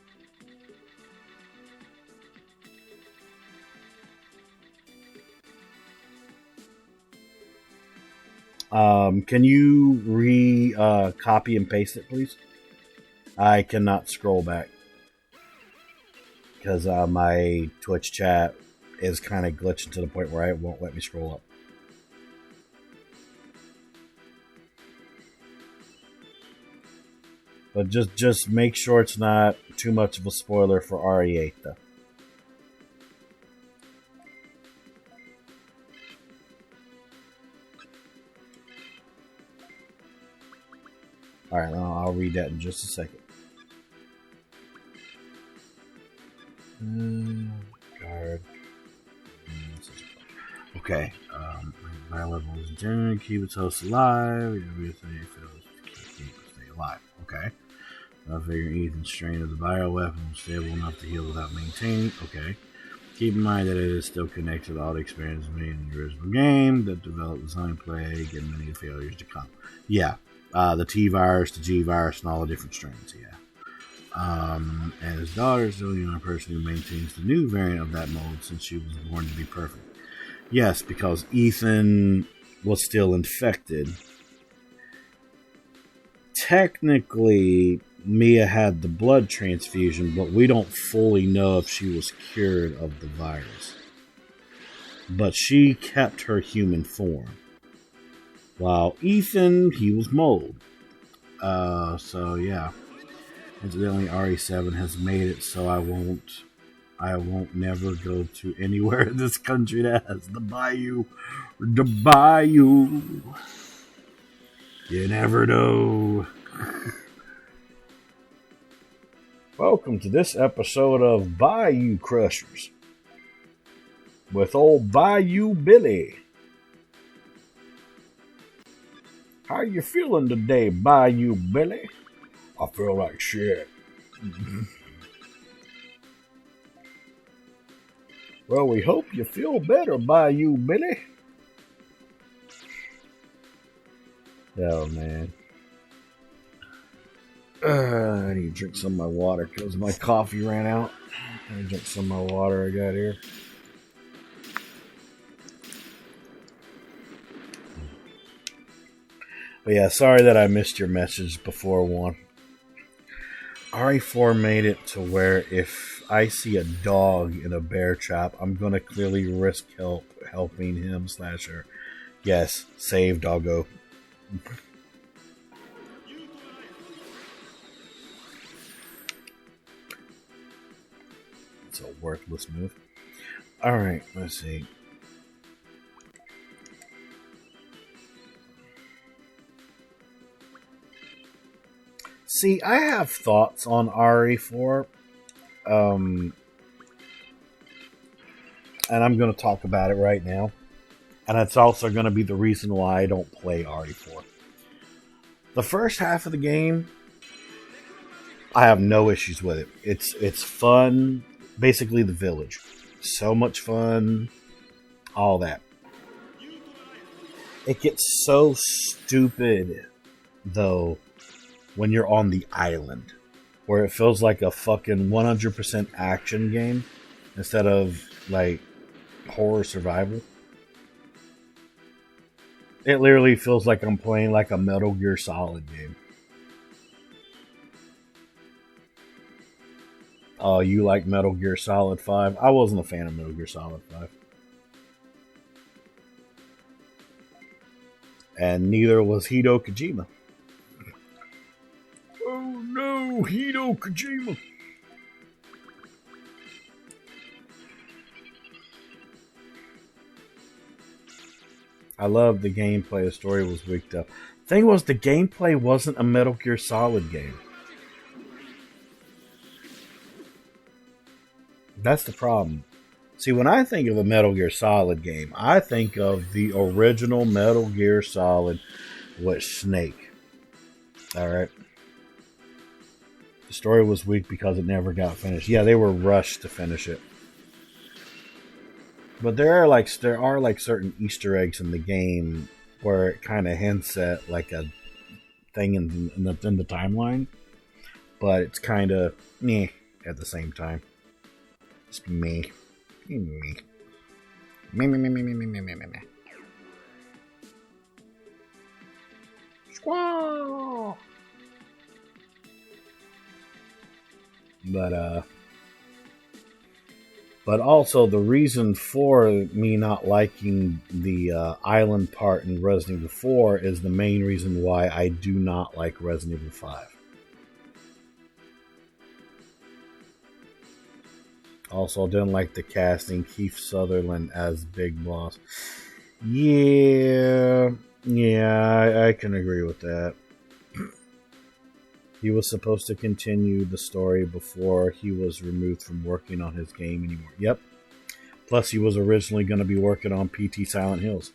Can you copy and paste it, please? I cannot scroll back because my Twitch chat is kind of glitching to the point where it won't let me scroll up. But just make sure it's not too much of a spoiler for RE8 though. Alright, I'll read that in just a second. Guard. Okay. Biolevels intended to keep its host alive. Everything fails to keep it stay alive. Okay. I figure Ethan's strain of the bioweapon was stable enough to heal without maintaining. Okay. Keep in mind that it is still connected to all the experiences made in the original game that developed the Sign Plague and many failures to come. Yeah. The T virus, the G virus, and all the different strains. Yeah. And his daughter is the only person who maintains the new variant of that mold since she was born to be perfect. Yes, because Ethan was still infected. Technically, Mia had the blood transfusion, but we don't fully know if she was cured of the virus. But she kept her human form. While Ethan, he was mold. So yeah. Incidentally, RE7 has made it so I won't never go to anywhere in this country that has the bayou. The bayou. You never know. Welcome to this episode of Bayou Crushers with old Bayou Billy. How you feeling today, Bayou Billy? I feel like shit. Well, we hope you feel better, Bayou Billy. Oh, man. I need to drink some of my water because my coffee ran out. I need to drink some of my water I got here. But yeah, sorry that I missed your message before one. RE4 made it to where if I see a dog in a bear trap, I'm going to clearly risk helping him / her. Yes, save doggo. It's a worthless move. Alright, let's see. See, I have thoughts on RE4. And I'm going to talk about it right now. And it's also going to be the reason why I don't play RE4. The first half of the game, I have no issues with it. It's fun. Basically, the village. So much fun. All that. It gets so stupid, though, when you're on the island, where it feels like a fucking 100% action game instead of like horror survival. It literally feels like I'm playing like a Metal Gear Solid game. Oh, you like Metal Gear Solid 5? I wasn't a fan of Metal Gear Solid 5. And neither was Hideo Kojima. Oh no, Hideo Kojima! I love the gameplay. The story was wicked up. Thing was, the gameplay wasn't a Metal Gear Solid game. That's the problem. See, when I think of a Metal Gear Solid game, I think of the original Metal Gear Solid with Snake. Alright. The story was weak because it never got finished. Yeah, they were rushed to finish it. But there are like certain Easter eggs in the game where it kind of hints at like a thing in the timeline, but it's kind of meh at the same time. It's meh. Meh. Squall. But also the reason for me not liking the island part in Resident Evil 4 is the main reason why I do not like Resident Evil 5. Also, didn't like the casting. Keith Sutherland as Big Boss. Yeah, I can agree with that. He was supposed to continue the story before he was removed from working on his game anymore. Yep. Plus, he was originally going to be working on PT Silent Hills,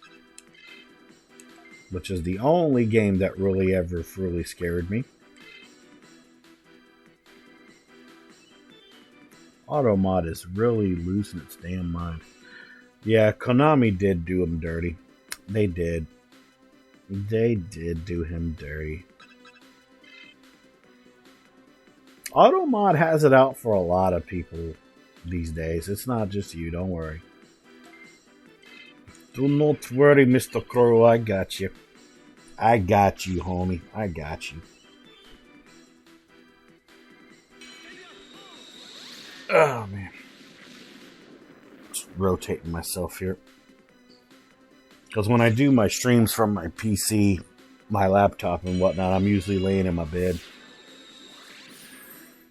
which is the only game that really ever truly scared me. Automod is really losing its damn mind. Yeah, Konami did do him dirty. They did. They did do him dirty. Automod has it out for a lot of people these days. It's not just you, don't worry. Do not worry, Mr. Crow, I got you. I got you, homie. I got you. Oh, man. Just rotating myself here. Because when I do my streams from my PC, my laptop and whatnot, I'm usually laying in my bed.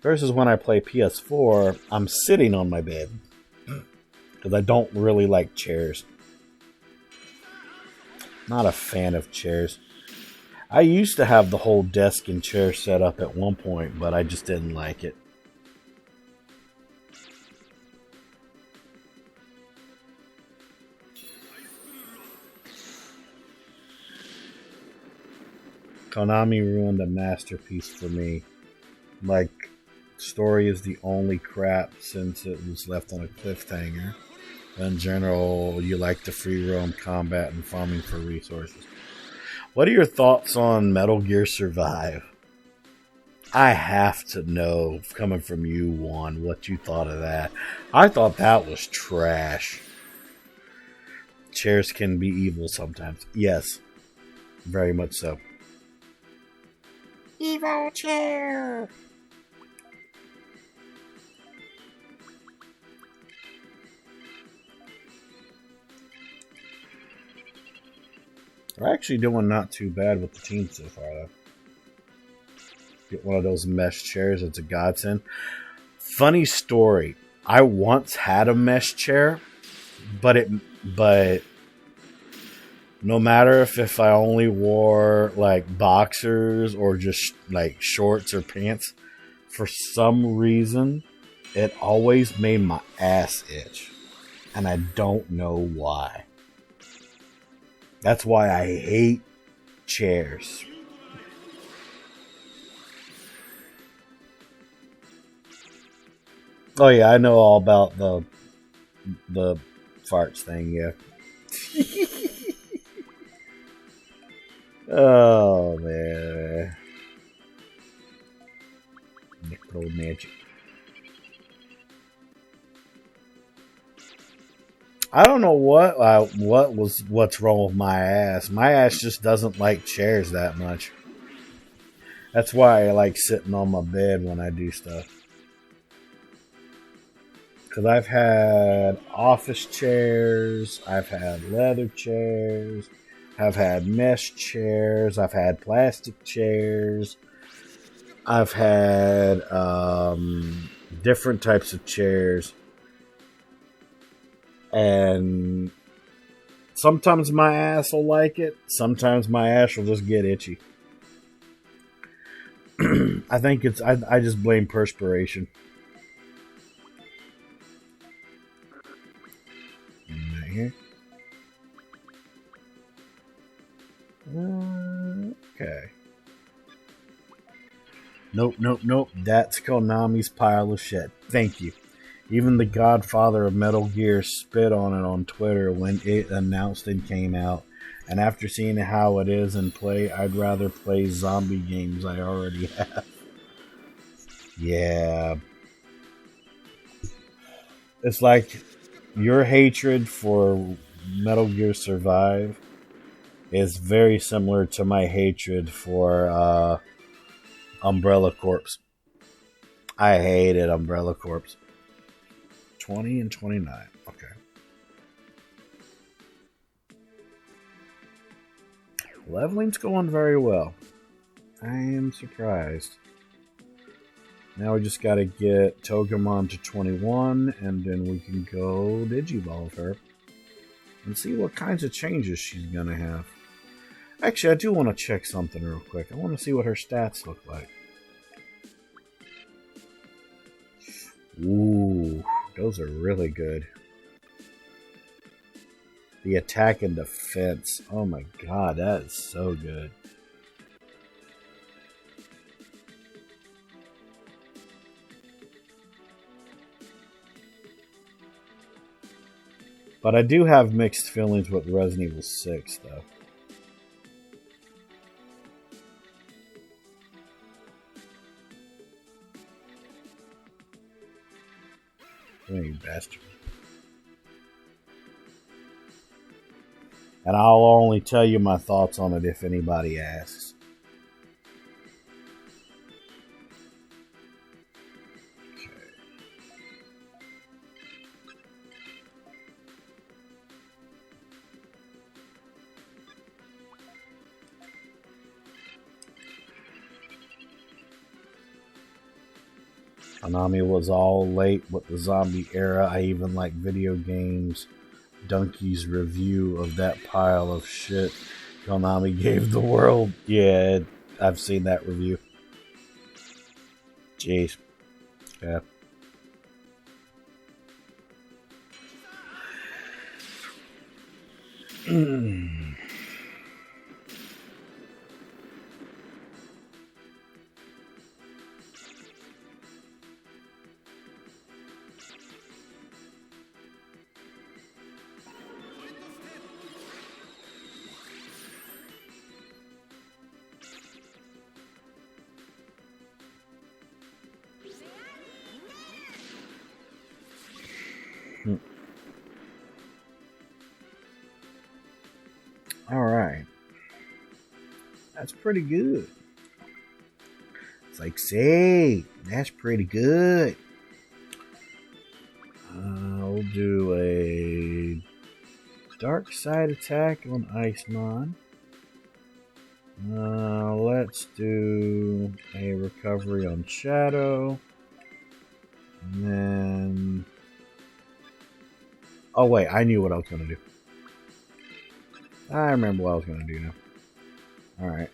Versus when I play PS4, I'm sitting on my bed. Because I don't really like chairs. Not a fan of chairs. I used to have the whole desk and chair set up at one point, but I just didn't like it. Konami ruined a masterpiece for me. Like, story is the only crap since it was left on a cliffhanger. In general, you like the free roam combat and farming for resources. What are your thoughts on Metal Gear Survive? I have to know, coming from you, Juan, what you thought of that. I thought that was trash. Chairs can be evil sometimes. Yes, very much so. Evil chair! We're actually doing not too bad with the team so far, though. Get one of those mesh chairs, it's a godsend. Funny story. I once had a mesh chair, but no matter if I only wore like boxers or just like shorts or pants, for some reason it always made my ass itch. And I don't know why. That's why I hate chairs. Oh yeah, I know all about the farts thing, yeah. Oh man. Necro magic. I don't know what's wrong with my ass. My ass just doesn't like chairs that much. That's why I like sitting on my bed when I do stuff. Because I've had office chairs, I've had leather chairs, I've had mesh chairs, I've had plastic chairs, I've had different types of chairs. And sometimes my ass will like it. Sometimes my ass will just get itchy. I think I just blame perspiration. Right here. Okay. Nope. That's Konami's pile of shit. Thank you. Even the godfather of Metal Gear spit on it on Twitter when it announced and came out. And after seeing how it is in play, I'd rather play zombie games I already have. Yeah. It's like your hatred for Metal Gear Survive is very similar to my hatred for Umbrella Corps. I hated Umbrella Corps. 20 and 29. Okay. Leveling's going very well. I am surprised. Now we just gotta get Togemon to 21, and then we can go Digivolve her. And see what kinds of changes she's gonna have. Actually, I do want to check something real quick. I want to see what her stats look like. Ooh, those are really good. The attack and defense. Oh my god, that is so good. But I do have mixed feelings with Resident Evil 6, though. You bastard. And I'll only tell you my thoughts on it if anybody asks. Okay. Konami was all late with the zombie era. I even like video games. Donkey's review of that pile of shit Konami gave the world. Yeah, I've seen that review. Jeez. Yeah. All right. That's pretty good. It's like, say, that's pretty good. I'll do a dark side attack on Icemon. Let's do a recovery on Shadow. And then... Oh, wait, I knew what I was going to do. I remember what I was going to do now. Alright,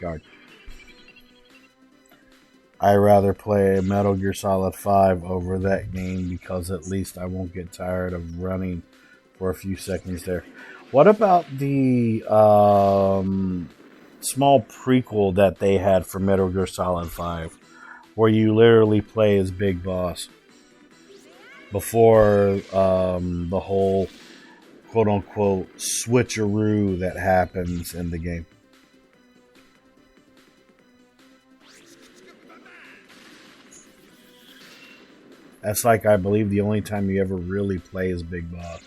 guard. I rather play Metal Gear Solid 5 over that game because at least I won't get tired of running for a few seconds there. What about the small prequel that they had for Metal Gear Solid 5 where you literally play as Big Boss before the whole quote-unquote switcheroo that happens in the game? That's like, I believe, the only time you ever really play as Big Boss.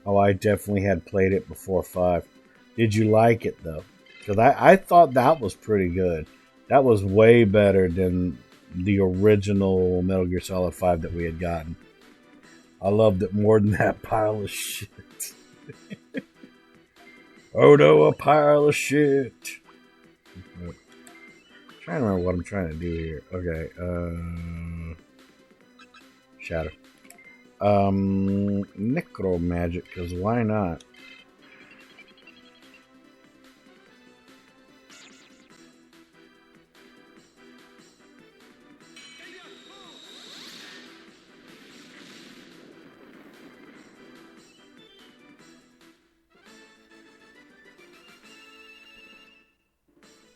Oh, I definitely had played it before 5. Did you like it, though? Because I thought that was pretty good. That was way better than the original Metal Gear Solid 5 that we had gotten. I loved it more than that pile of shit. Oh no, a pile of shit. I'm trying to remember what I'm trying to do here. Okay, Shadow. Necro Magic, because why not?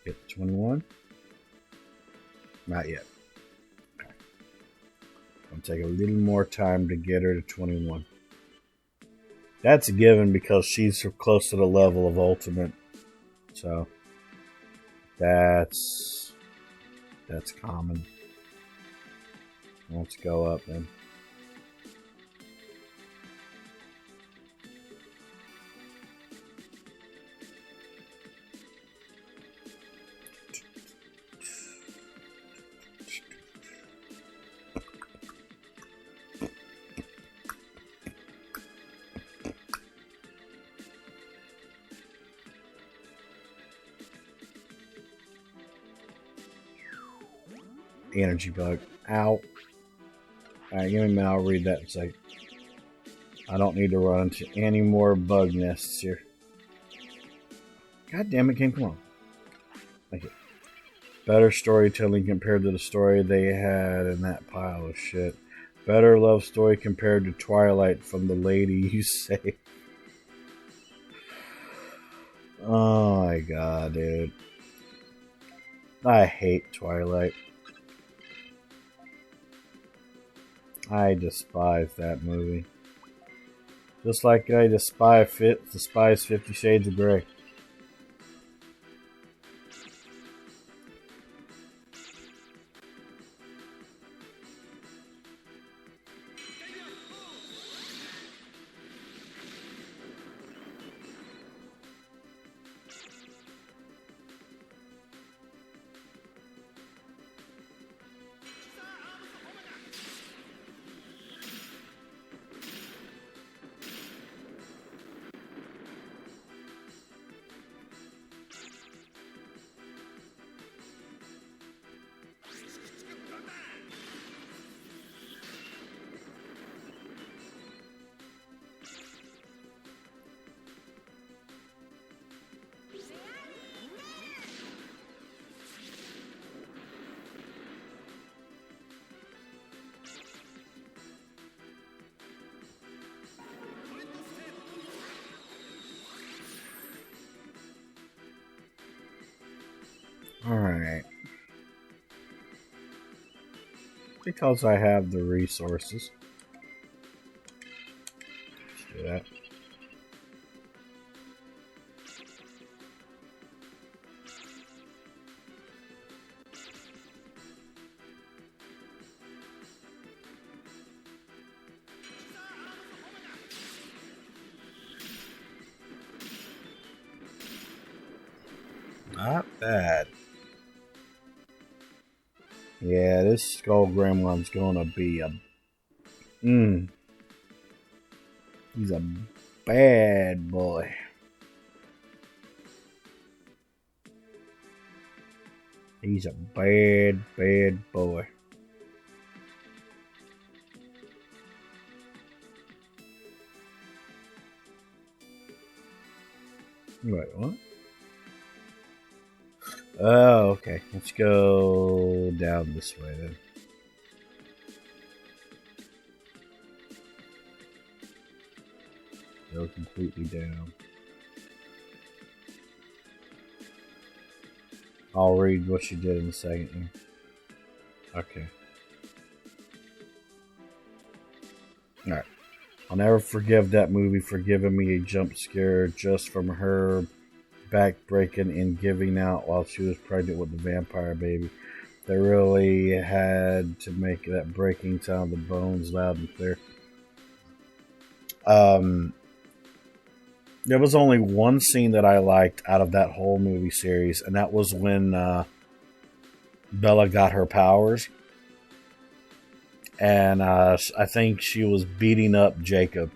Get 21? Not yet. Okay. I'll take a little more time to get her to 21. That's a given because she's so close to the level of Ultimate. So that's common. Let's go up then. Energy bug. Ow. Alright, give me a minute. I'll read that in a second. I don't need to run into any more bug nests here. God damn it, game, come on. Thank you. Better storytelling compared to the story they had in that pile of shit. Better love story compared to Twilight from the lady you say. Oh my god, dude. I hate Twilight. I despise that movie. Just like I despise 50 Shades of Grey. Alright. Because I have the resources. Let's do that. Not bad. Yeah, this Skull Gremlin's gonna be a... He's a bad boy. He's a bad, bad boy. Wait, what? Oh, okay. Let's go down this way then. Go completely down. I'll read what she did in a second. Okay. Alright. I'll never forgive that movie for giving me a jump scare just from her back breaking and giving out while she was pregnant with the vampire baby. They really had to make that breaking sound, the bones loud and clear. There was only one scene that I liked out of that whole movie series, and that was when Bella got her powers. And I think she was beating up Jacob.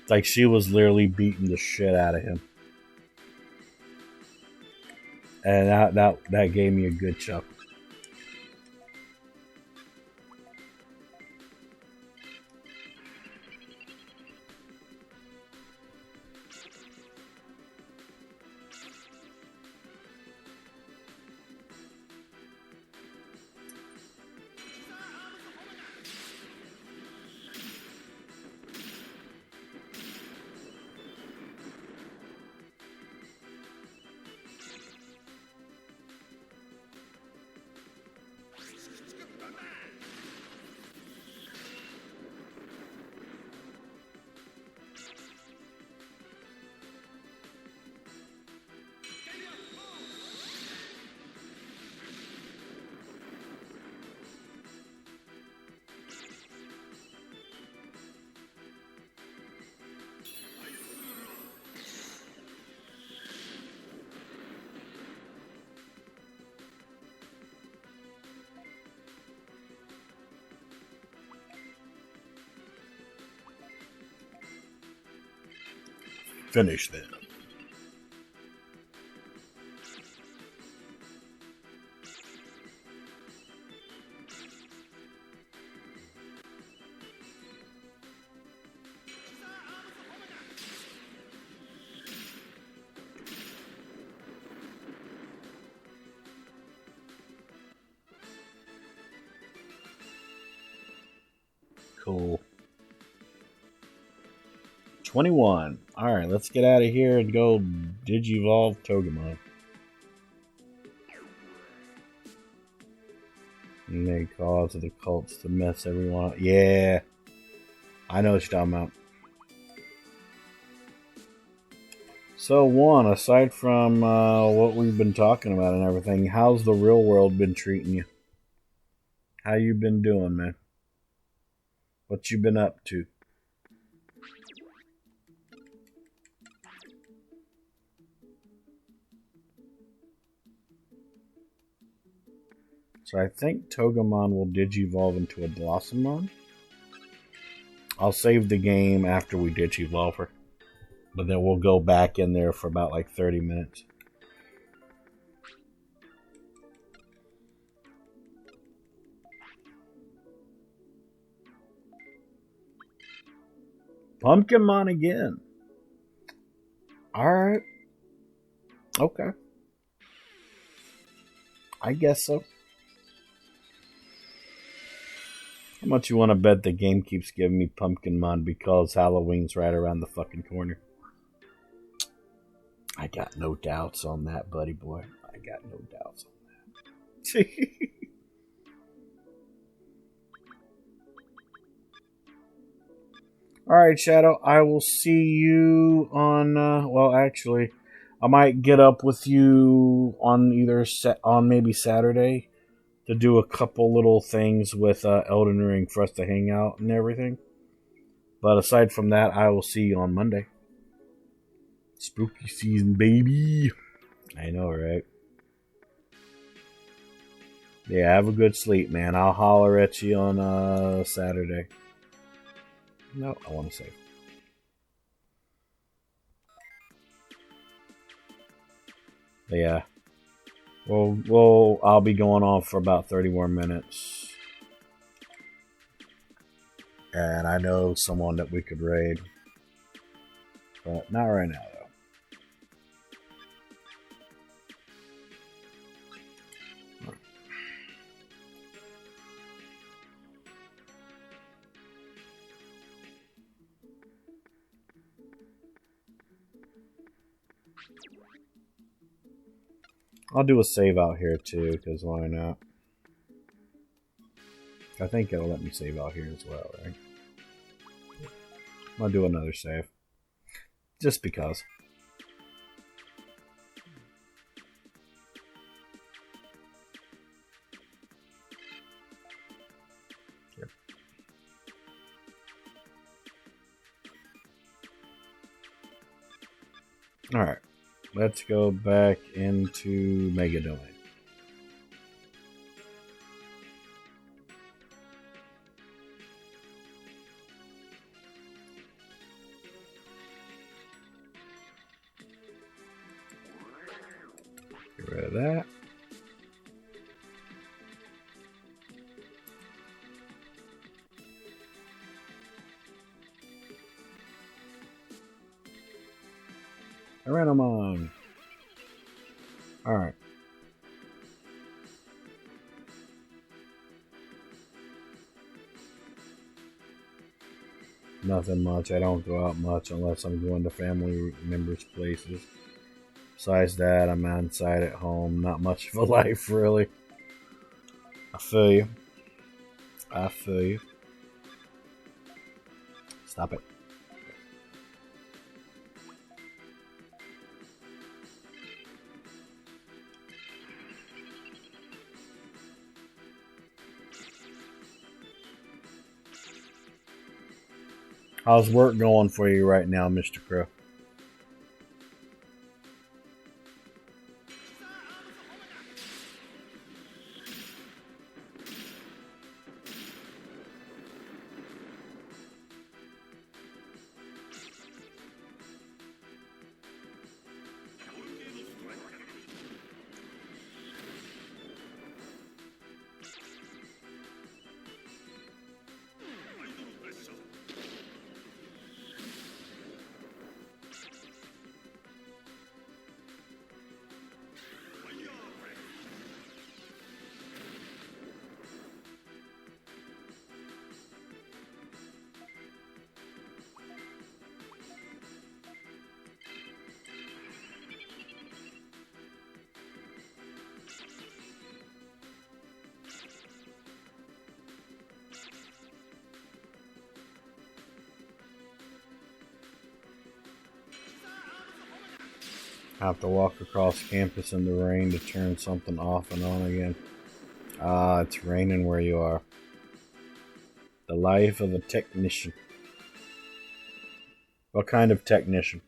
Like, she was literally beating the shit out of him. And that gave me a good chuckle. Finish then. Cool. 21. Alright, let's get out of here and go Digivolve Togemon. May cause of the cults to mess everyone up. Yeah. I know what you're talking about. So, one, aside from what we've been talking about and everything, how's the real world been treating you? How you been doing, man? What you been up to? So I think Togemon will Digivolve into a Blossomon. I'll save the game after we Digivolve her. But then we'll go back in there for about like 30 minutes. Pumpkinmon again. Alright. Okay. I guess so. How much you want to bet the game keeps giving me Pumpkinmon because Halloween's right around the fucking corner? I got no doubts on that, buddy boy. I got no doubts on that. All right, Shadow. I will see you on. Well, actually, I might get up with you on on maybe Saturday to do a couple little things with Elden Ring for us to hang out and everything. But aside from that, I will see you on Monday. Spooky season, baby. I know, right? Yeah, have a good sleep, man. I'll holler at you on Saturday. No, I want to save. But yeah. I'll be going on for about 30 more minutes. And I know someone that we could raid. But not right now, though. I'll do a save out here too, because why not? I think it'll let me save out here as well, right? I'll do another save. Just because. Yep. Alright. Let's go back into Mega Domain. Get rid of that. I ran them on. Alright. Nothing much. I don't go out much unless I'm going to family members' places. Besides that, I'm inside at home. Not much of a life, really. I feel you. I feel you. Stop it. How's work going for you right now, Mr. Crow? I have to walk across campus in the rain to turn something off and on again. Ah, it's raining where you are. The life of a technician. What kind of technician?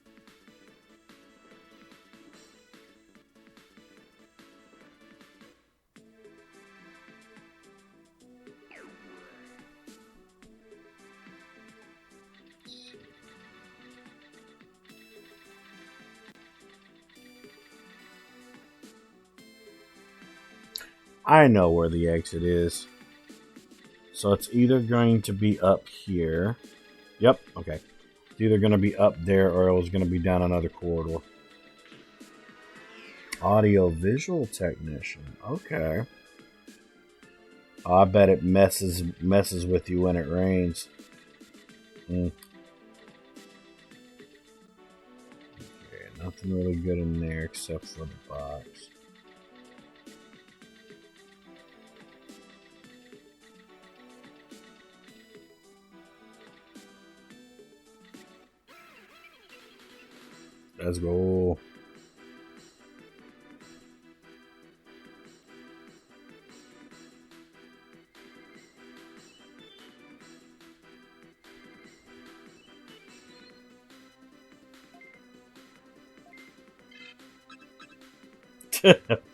I know where the exit is. So it's either going to be up here. Yep, okay. It's either going to be up there or it was going to be down another corridor. Audio-visual technician. Okay. Oh, I bet it messes with you when it rains. Okay, nothing really good in there except for the box. Let's go.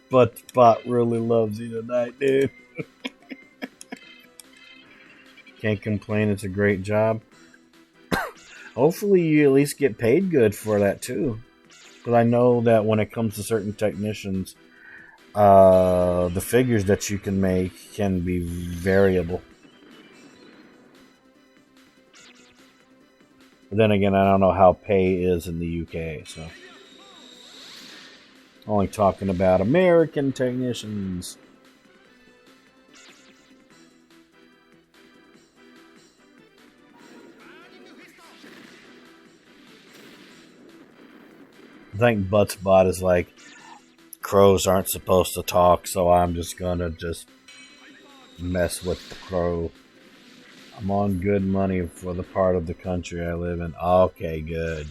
But Spot really loves you tonight, dude. Can't complain. It's a great job. Hopefully, you at least get paid good for that too. Because I know that when it comes to certain technicians, the figures that you can make can be variable. But then again, I don't know how pay is in the UK, so only talking about American technicians. I think Buttspot is like, crows aren't supposed to talk, so I'm just gonna mess with the crow. I'm on good money for the part of the country I live in. Okay, good.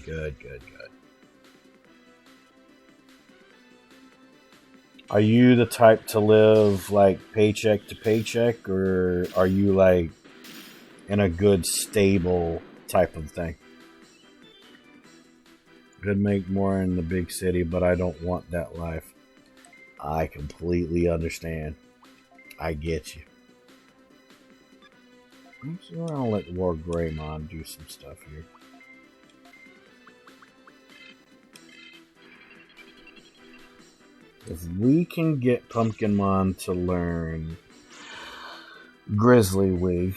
Are you the type to live like paycheck to paycheck, or are you like in a good stable type of thing? Could make more in the big city, but I don't want that life. I completely understand. I get you. So I'll let Lord Greymon do some stuff here. If we can get Pumpkinmon to learn Grizzly Wig,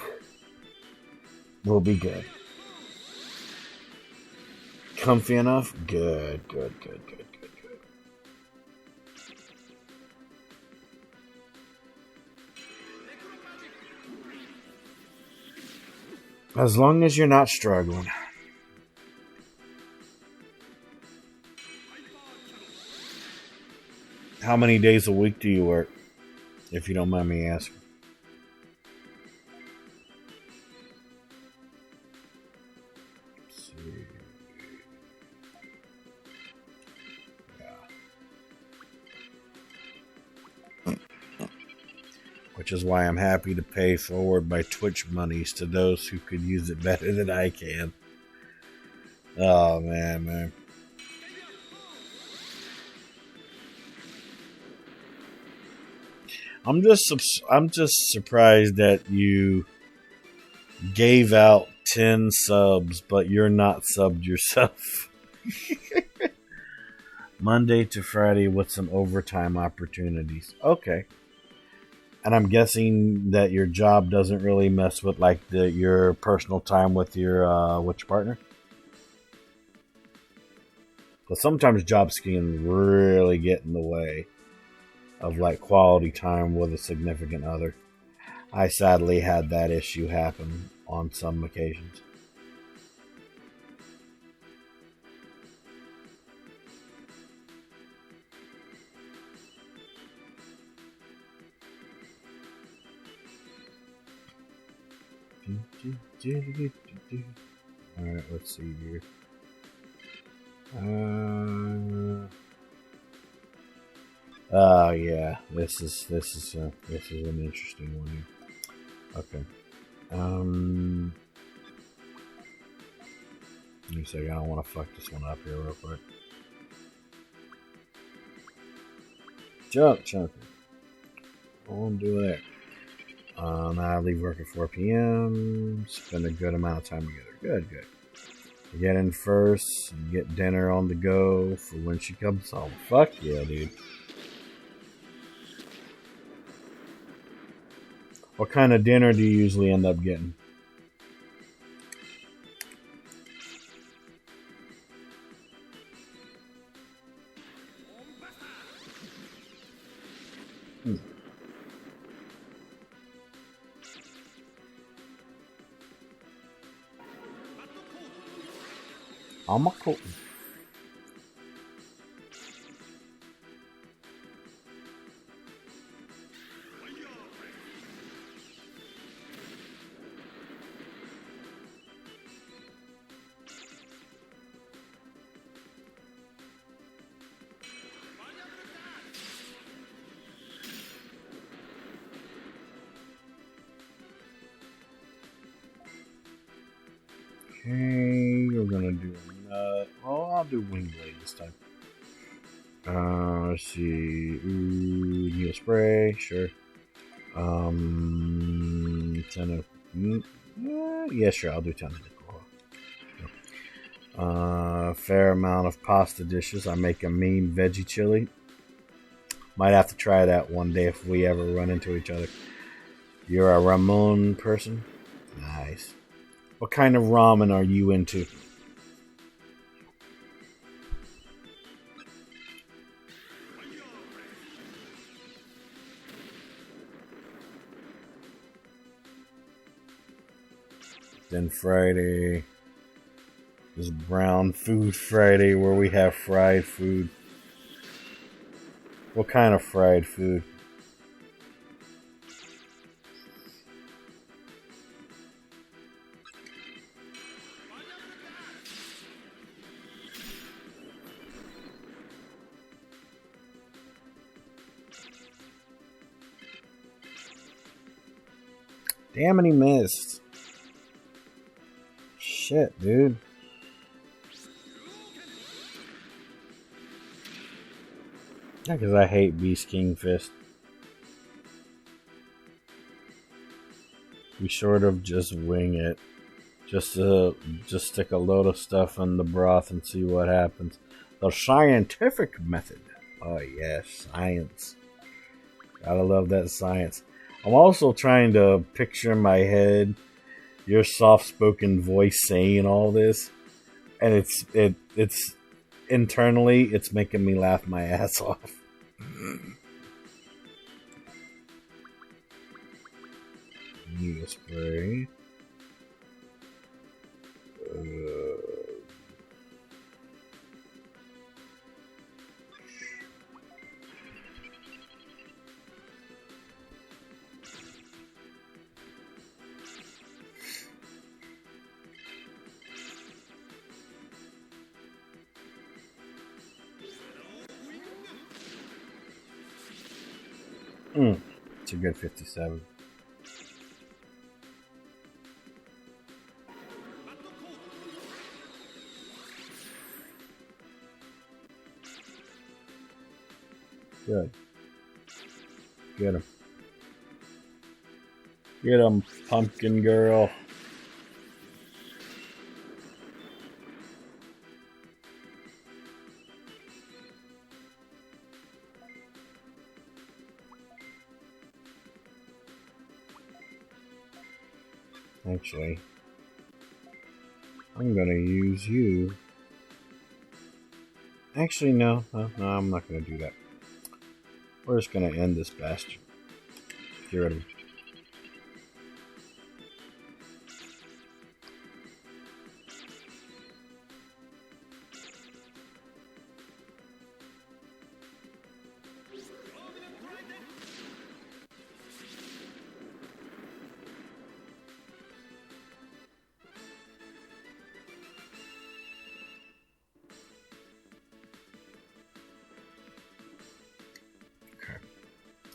we'll be good. Comfy enough? Good. As long as you're not struggling. How many days a week do you work? If you don't mind me asking. Let's see. Yeah. Which is why I'm happy to pay forward my Twitch monies to those who could use it better than I can. Oh, man. I'm just surprised that you gave out 10 subs, but you're not subbed yourself. Monday to Friday with some overtime opportunities. Okay. And I'm guessing that your job doesn't really mess with like your personal time with your partner. But sometimes jobs can really get in the way of like quality time with a significant other. I sadly had that issue happen on some occasions. Alright, let's see here. Yeah, this is an interesting one here. Okay. Let me see. I don't want to fuck this one up here real quick. Jump. I won't do that. Now I leave work at 4 p.m. Spend a good amount of time together. Good. Get in first. Get dinner on the go for when she comes home. Fuck yeah, dude. What kind of dinner do you usually end up getting? I'm a cool. Okay, we're gonna do I'll do wing blade this time. Let's see. Needle spray, sure. Yeah, sure, I'll do 10 fair amount of pasta dishes. I make a mean veggie chili. Might have to try that one day if we ever run into each other. You're a Ramon person? Nice. What kind of ramen are you into? Then Friday is Brown Food Friday, where we have fried food. What kind of fried food? Damn it, he missed. Shit, dude. Yeah, because I hate Beast King Fist. We sort of just wing it. Just stick a load of stuff in the broth and see what happens. The scientific method. Oh yes, science. Gotta love that science. I'm also trying to picture in my head your soft-spoken voice saying all this, and it's internally it's making me laugh my ass off. Needle spray. It's a good 57. Good. Get him. Get him, pumpkin girl. Actually, I'm gonna use you. Actually, no, I'm not gonna do that. We're just gonna end this bastard. Get rid of him.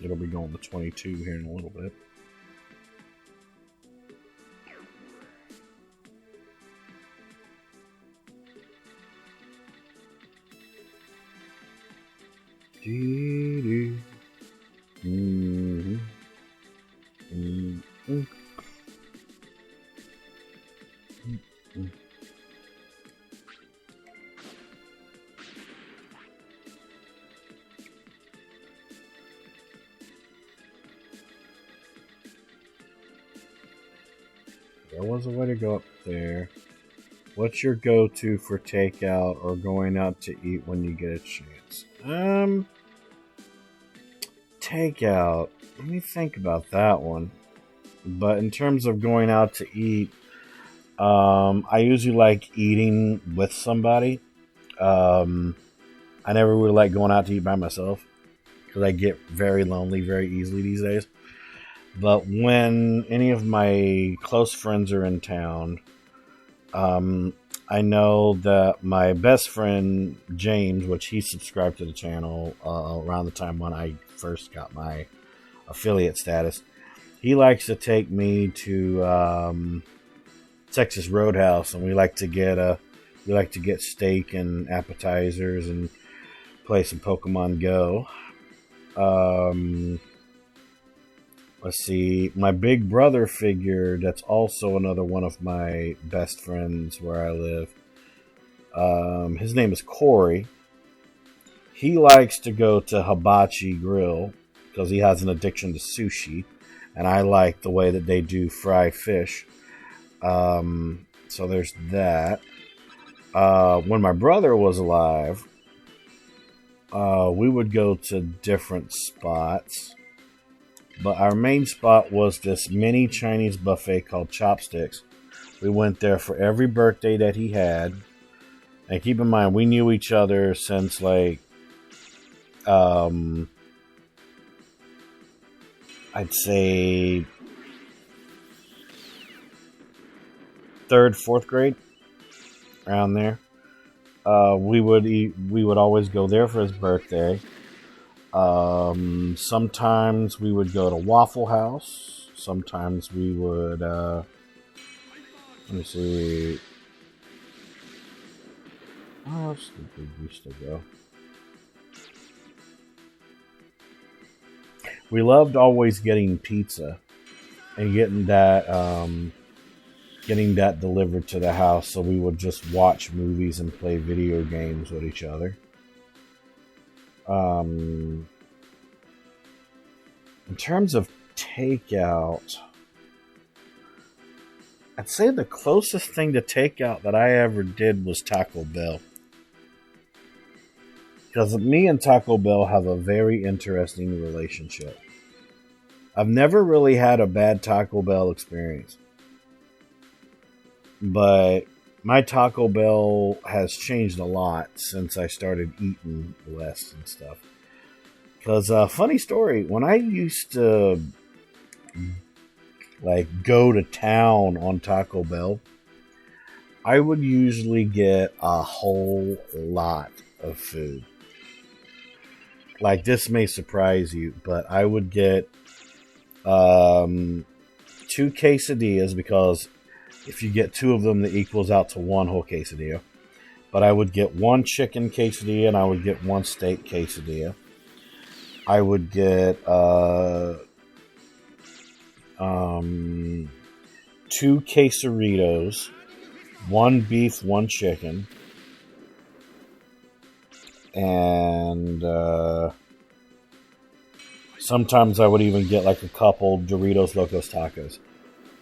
It'll be going to 22 here in a little bit. There was a way to go up there. What's your go-to for takeout or going out to eat when you get a chance? Takeout. Let me think about that one. But in terms of going out to eat, I usually like eating with somebody. I never really like going out to eat by myself because I get very lonely very easily these days. But when any of my close friends are in town, I know that my best friend, James, which he subscribed to the channel around the time when I first got my affiliate status, he likes to take me to Texas Roadhouse, and we like to get steak and appetizers and play some Pokemon Go. Let's see, my big brother figure, that's also another one of my best friends where I live. His name is Corey. He likes to go to Hibachi Grill because he has an addiction to sushi, and I like the way that they do fried fish. So there's that. When my brother was alive, we would go to different spots, but our main spot was this mini Chinese buffet called Chopsticks. We went there for every birthday that he had, and keep in mind, we knew each other since like I'd say third, fourth grade, around there. We would always go there for his birthday. Sometimes we would go to Waffle House. Sometimes we would let me see. Where else did we used to go? We loved always getting pizza and getting that delivered to the house, so we would just watch movies and play video games with each other. In terms of takeout, I'd say the closest thing to takeout that I ever did was Taco Bell. Because me and Taco Bell have a very interesting relationship. I've never really had a bad Taco Bell experience. But my Taco Bell has changed a lot since I started eating less and stuff. Because, funny story, when I used to like go to town on Taco Bell, I would usually get a whole lot of food. Like, this may surprise you, but I would get 2 quesadillas, because if you get 2 of them, that equals out to 1 whole quesadilla. But I would get 1 chicken quesadilla, and I would get 1 steak quesadilla. I would get 2 quesaritos, 1 beef, 1 chicken, and sometimes I would even get like a couple Doritos Locos Tacos.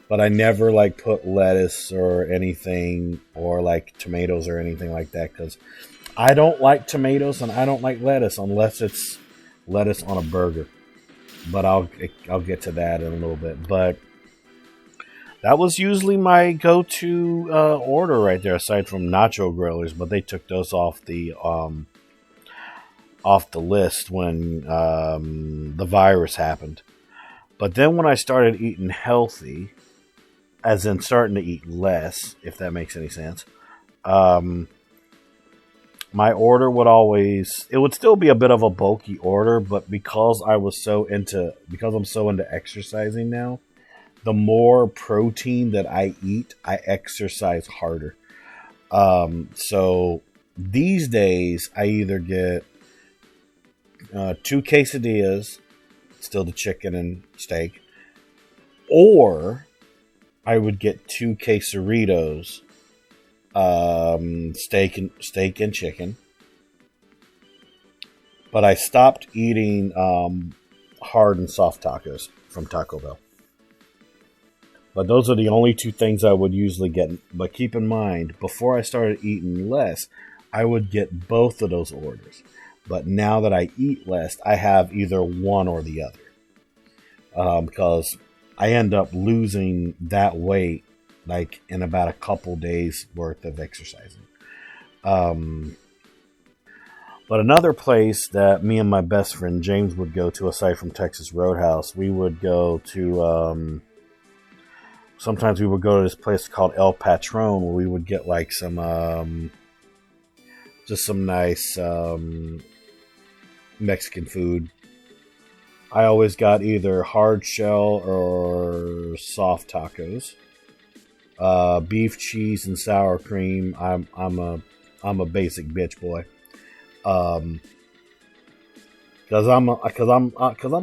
But I never like put lettuce or anything, or like tomatoes or anything like that, because I don't like tomatoes and I don't like lettuce unless it's lettuce on a burger. But I'll get to that in a little bit. But that was usually my go-to order right there, aside from nacho grillers. But they took those off the list when the virus happened. But then when I started eating healthy, as in starting to eat less, if that makes any sense, my order would still be a bit of a bulky order, but because I'm so into exercising now, the more protein that I eat, I exercise harder. So these days, I either get 2 quesadillas, still the chicken and steak, or I would get 2 quesaritos, steak and chicken. But I stopped eating hard and soft tacos from Taco Bell. But those are the only 2 things I would usually get. But keep in mind, before I started eating less, I would get both of those orders. But now that I eat less, I have either one or the other. Because I end up losing that weight like in about a couple days worth of exercising. But another place that me and my best friend James would go to, aside from Texas Roadhouse, we would go to, sometimes we would go to this place called El Patron, where we would get like some, just some nice Mexican food. I always got either hard shell or soft tacos. Beef, cheese, and sour cream. I'm a basic bitch boy. Um, cause I'm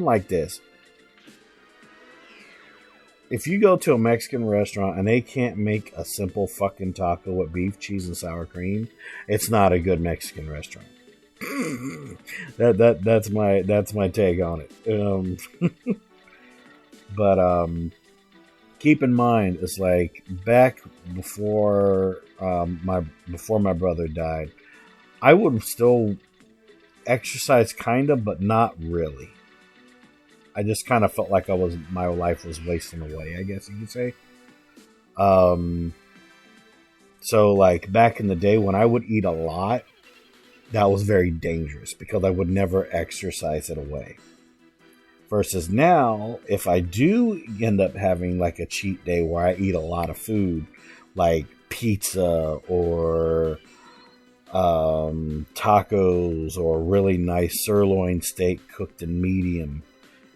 like this. If you go to a Mexican restaurant and they can't make a simple fucking taco with beef, cheese, and sour cream, it's not a good Mexican restaurant. That's my take on it. But keep in mind, it's like back before my brother died, I would still exercise kind of, but not really. I just kind of felt like my life was wasting away, I guess you could say. So like back in the day when I would eat a lot, that was very dangerous because I would never exercise it away. Versus now, if I do end up having like a cheat day where I eat a lot of food, like pizza or tacos or really nice sirloin steak cooked in medium,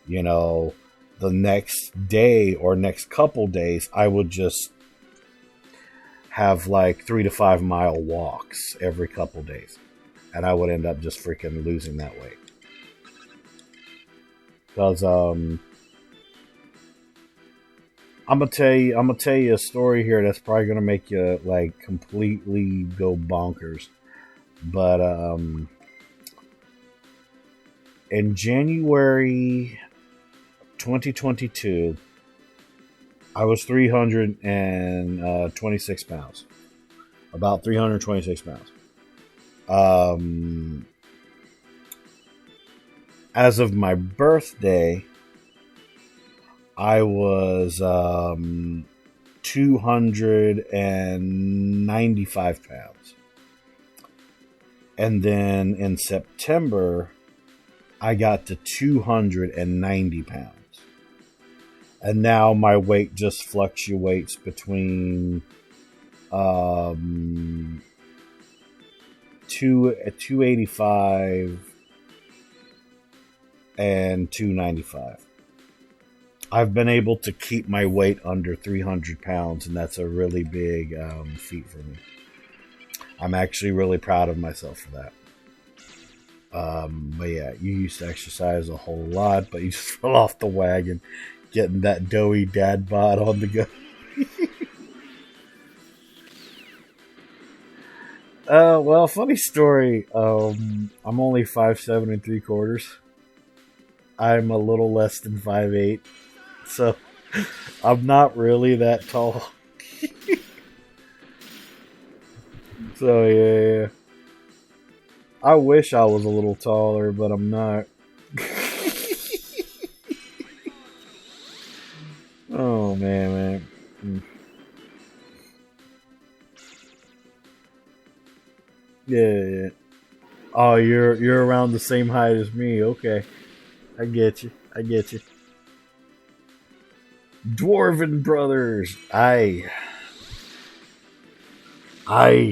the next day or next couple days, I would just have like 3 to 5 mile walks every couple days. And I would end up just freaking losing that weight. Because I'm gonna tell you a story here that's probably gonna make you like completely go bonkers. But in January 2022, I was 326 pounds. About 326 pounds. As of my birthday, I was 295 pounds. And then in September, I got to 290 pounds. And now my weight just fluctuates between 285 and 295. I've been able to keep my weight under 300 pounds, and that's a really big feat for me. I'm actually really proud of myself for that. But yeah, you used to exercise a whole lot, but you just fell off the wagon, getting that doughy dad bod on the go. Well, funny story. I'm only 5'7" 3/4. I'm a little less than 5'8", so I'm not really that tall. So yeah, I wish I was a little taller, but I'm not. Oh man. Yeah. Oh, you're around the same height as me. Okay, I get you. Dwarven brothers, aye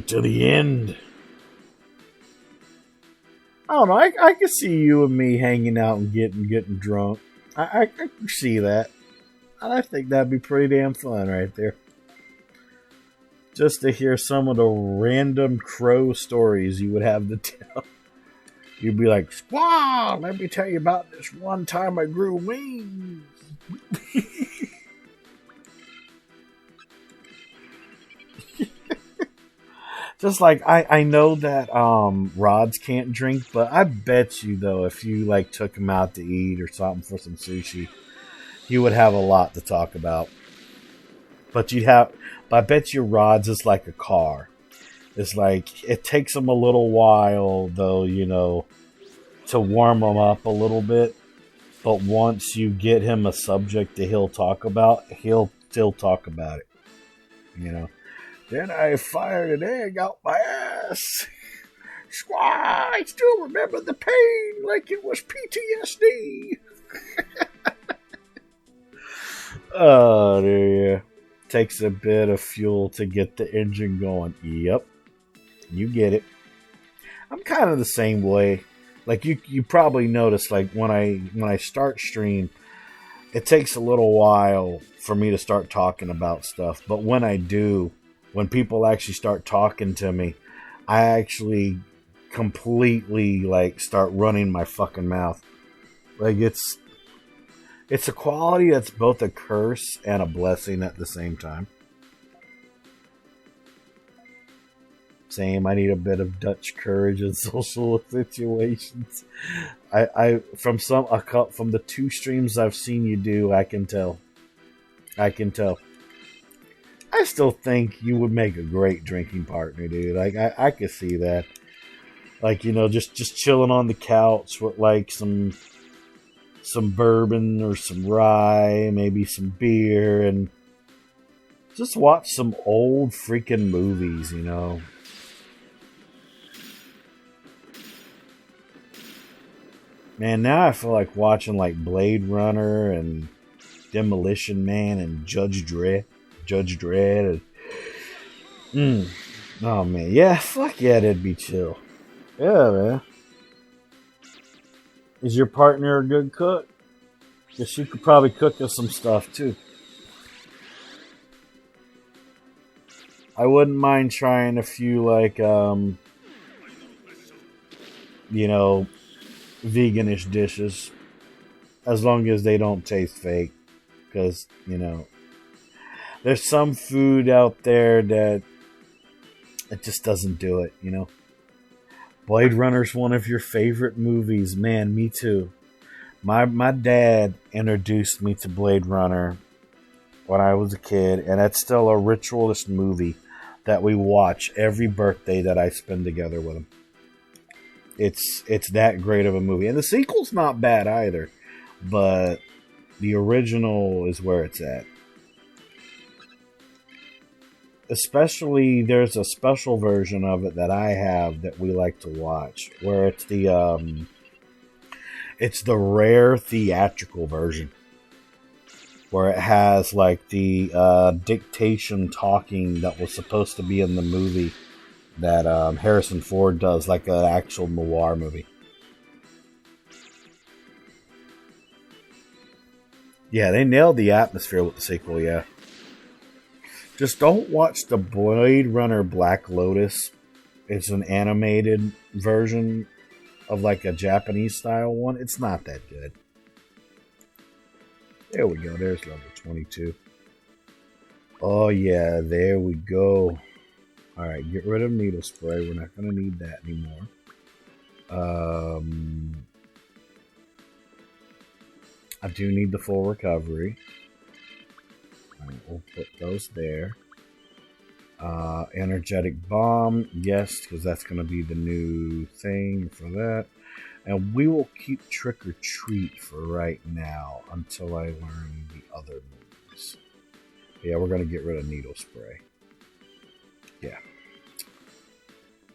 to the end. I don't know. I can see you and me hanging out and getting drunk. I can see that. I think that'd be pretty damn fun right there. Just to hear some of the random crow stories you would have to tell. You'd be like, "Squaw, let me tell you about this one time I grew wings." Just like I know that Rods can't drink, but I bet you though if you like took him out to eat or something for some sushi, he would have a lot to talk about. But I bet you Rods is like a car. It's like it takes him a little while though, to warm him up a little bit. But once you get him a subject that he'll talk about, he'll still talk about it. Then I fired an egg out my ass. I still remember the pain like it was PTSD. Oh, dear. Takes a bit of fuel to get the engine going. Yep. You get it. I'm kind of the same way. Like you probably noticed, like when I start stream, it takes a little while for me to start talking about stuff. But when I do, when people actually start talking to me, I actually completely like start running my fucking mouth. Like it's a quality that's both a curse and a blessing at the same time. Same, I need a bit of Dutch courage in social situations. I from the two streams I've seen you do, I can tell. I can tell. I still think you would make a great drinking partner, dude. Like I could see that. Like, you know, just chilling on the couch with like some bourbon or some rye, maybe some beer, and just watch some old freaking movies, you know. Man, now I feel like watching like Blade Runner and Demolition Man and Judge Dredd. Judge Dredd. Oh man, yeah, fuck yeah, that'd be chill. Yeah, man. Is your partner a good cook? Because she could probably cook us some stuff too. I wouldn't mind trying a few like you know, veganish dishes, as long as they don't taste fake. Because, you know, there's some food out there that it just doesn't do it, you know. Blade Runner's one of your favorite movies. Man, me too. My dad introduced me to Blade Runner when I was a kid, and it's still a ritualist movie that we watch every birthday that I spend together with him. It's that great of a movie. And the sequel's not bad either, but the original is where it's at. Especially, there's a special version of it that I have that we like to watch, where it's the rare theatrical version, where it has like the dictation talking that was supposed to be in the movie that Harrison Ford does, like an actual noir movie. Yeah, they nailed the atmosphere with the sequel, yeah. Just don't watch the Blade Runner Black Lotus. It's an animated version of like a Japanese style one. It's not that good. There we go. There's level 22. Oh yeah, there we go. Alright, get rid of needle spray. We're not going to need that anymore. I do need the full recovery. Alright, we'll put those there. Energetic bomb, yes, because that's going to be the new thing for that. And we will keep trick or treat for right now until I learn the other moves. Yeah, we're going to get rid of needle spray. Yeah.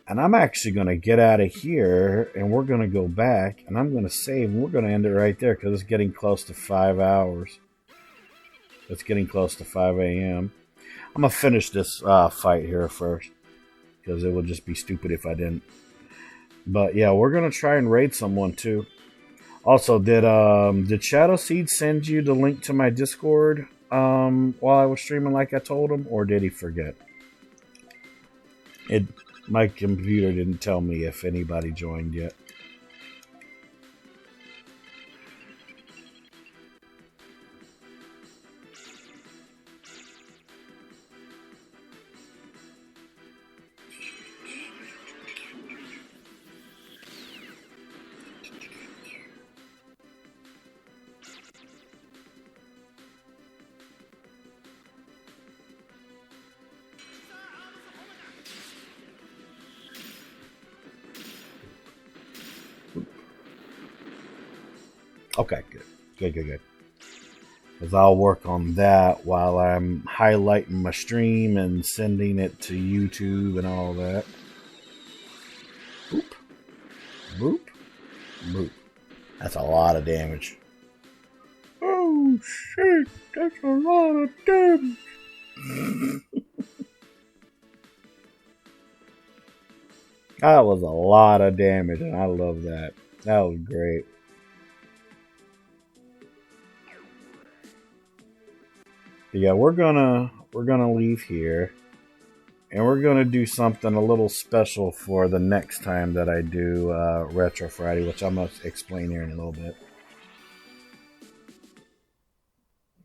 And I'm actually going to get out of here, and we're going to go back, and I'm going to save, and we're going to end it right there, because it's getting close to 5 hours. It's getting close to 5 a.m. I'm going to finish this fight here first, because it would just be stupid if I didn't. But yeah, we're going to try and raid someone, too. Also, did Shadow Seed send you the link to my Discord while I was streaming like I told him, or did he forget? My computer didn't tell me if anybody joined yet. Okay, good. Because I'll work on that while I'm highlighting my stream and sending it to YouTube and all that. Boop. Boop. Boop. That's a lot of damage. Oh, shit. That's a lot of damage. That was a lot of damage, and I love that. That was great. But yeah, we're gonna leave here, and we're gonna do something a little special for the next time that I do Retro Friday, which I'm gonna explain here in a little bit.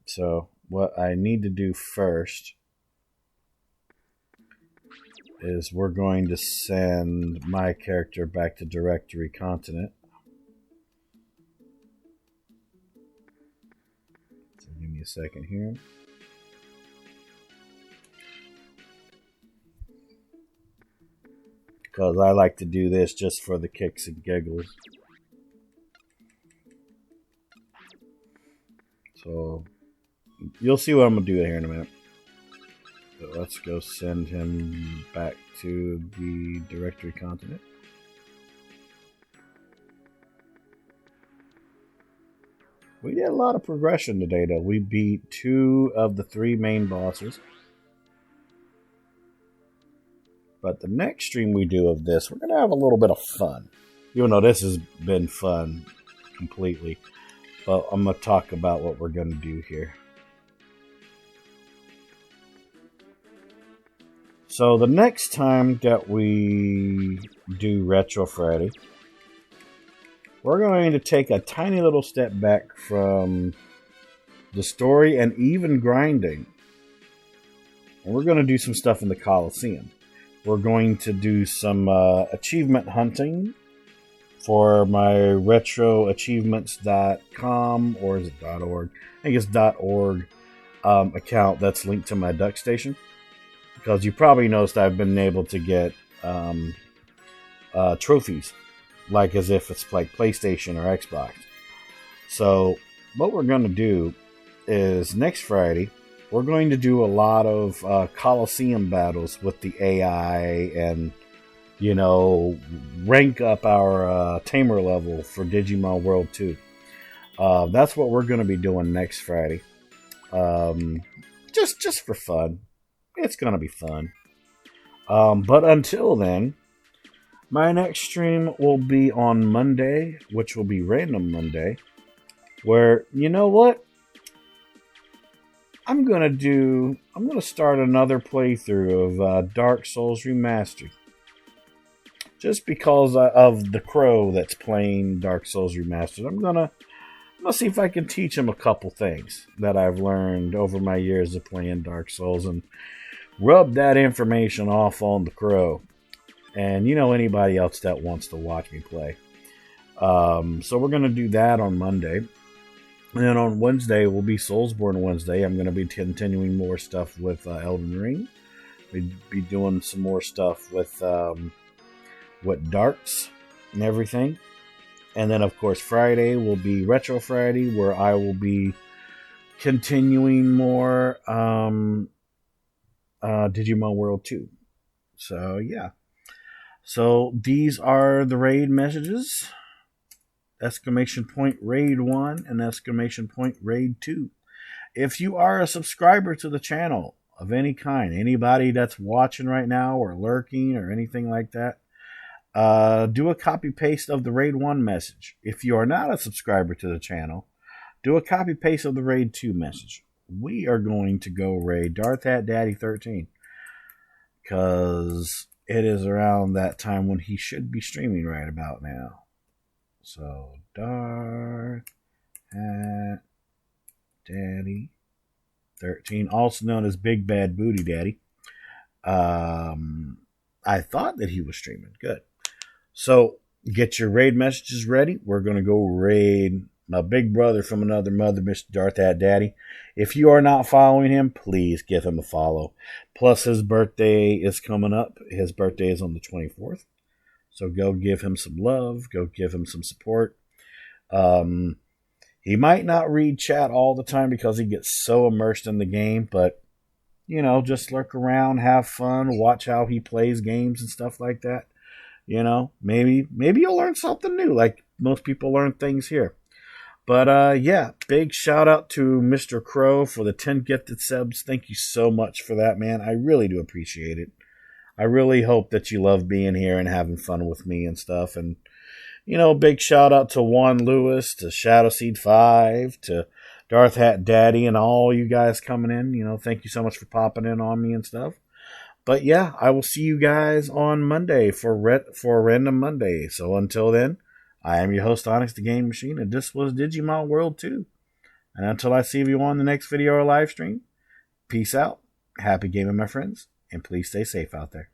So what I need to do first is we're going to send my character back to Directory Continent. So give me a second here. Because I like to do this just for the kicks and giggles. So you'll see what I'm going to do here in a minute. So let's go send him back to the Directory Continent. We did a lot of progression today, though. We beat 2 of the 3 main bosses. But the next stream we do of this, we're going to have a little bit of fun. Even though this has been fun completely. But I'm going to talk about what we're going to do here. So the next time that we do Retro Friday, we're going to take a tiny little step back from the story and even grinding. And we're going to do some stuff in the Coliseum. We're going to do some achievement hunting for my retroachievements.com, or is it .org? I think it's .org account that's linked to my Duck Station. Because you probably noticed I've been able to get trophies, like as if it's like PlayStation or Xbox. So what we're going to do is next Friday, we're going to do a lot of Coliseum battles with the AI and, you know, rank up our tamer level for Digimon World 2. That's what we're going to be doing next Friday. Just for fun. It's going to be fun. But until then, my next stream will be on Monday, which will be Random Monday, where, you know what? I'm going to start another playthrough of Dark Souls Remastered. Just because of the crow that's playing Dark Souls Remastered. I'm going to see if I can teach him a couple things that I've learned over my years of playing Dark Souls and rub that information off on the crow. And, you know, anybody else that wants to watch me play. So we're going to do that on Monday. And then on Wednesday will be Soulsborne Wednesday. I'm going to be continuing more stuff with Elden Ring. We'll be doing some more stuff with darts and everything. And then, of course, Friday will be Retro Friday, where I will be continuing more Digimon World 2. So, yeah. So, these are the raid messages. Exclamation point raid 1 and exclamation point raid 2. If you are a subscriber to the channel of any kind, anybody that's watching right now or lurking or anything like that, do a copy paste of the raid 1 message. If you are not a subscriber to the channel, do a copy paste of the raid 2 message. We are going to go raid Darth Hat Daddy 13 because it is around that time when he should be streaming right about now. So, Darth Hat Daddy 13, also known as Big Bad Booty Daddy. I thought that he was streaming. Good. So, get your raid messages ready. We're going to go raid my big brother from another mother, Mr. Darth Hat Daddy. If you are not following him, please give him a follow. Plus, his birthday is coming up. His birthday is on the 24th. So go give him some love. Go give him some support. He might not read chat all the time because he gets so immersed in the game. But, you know, just lurk around, have fun, watch how he plays games and stuff like that. You know, maybe you'll learn something new. Like most people learn things here. But, yeah, big shout out to Mr. Crow for the 10 gifted subs. Thank you so much for that, man. I really do appreciate it. I really hope that you love being here and having fun with me and stuff. And, you know, big shout out to Juan Lewis, to Shadowseed 5, to Darth Hat Daddy and all you guys coming in. You know, thank you so much for popping in on me and stuff. But yeah, I will see you guys on Monday for a Random Monday. So until then, I am your host, Onyx the Game Machine, and this was Digimon World 2. And until I see you on the next video or live stream, peace out, happy gaming, my friends, and please stay safe out there.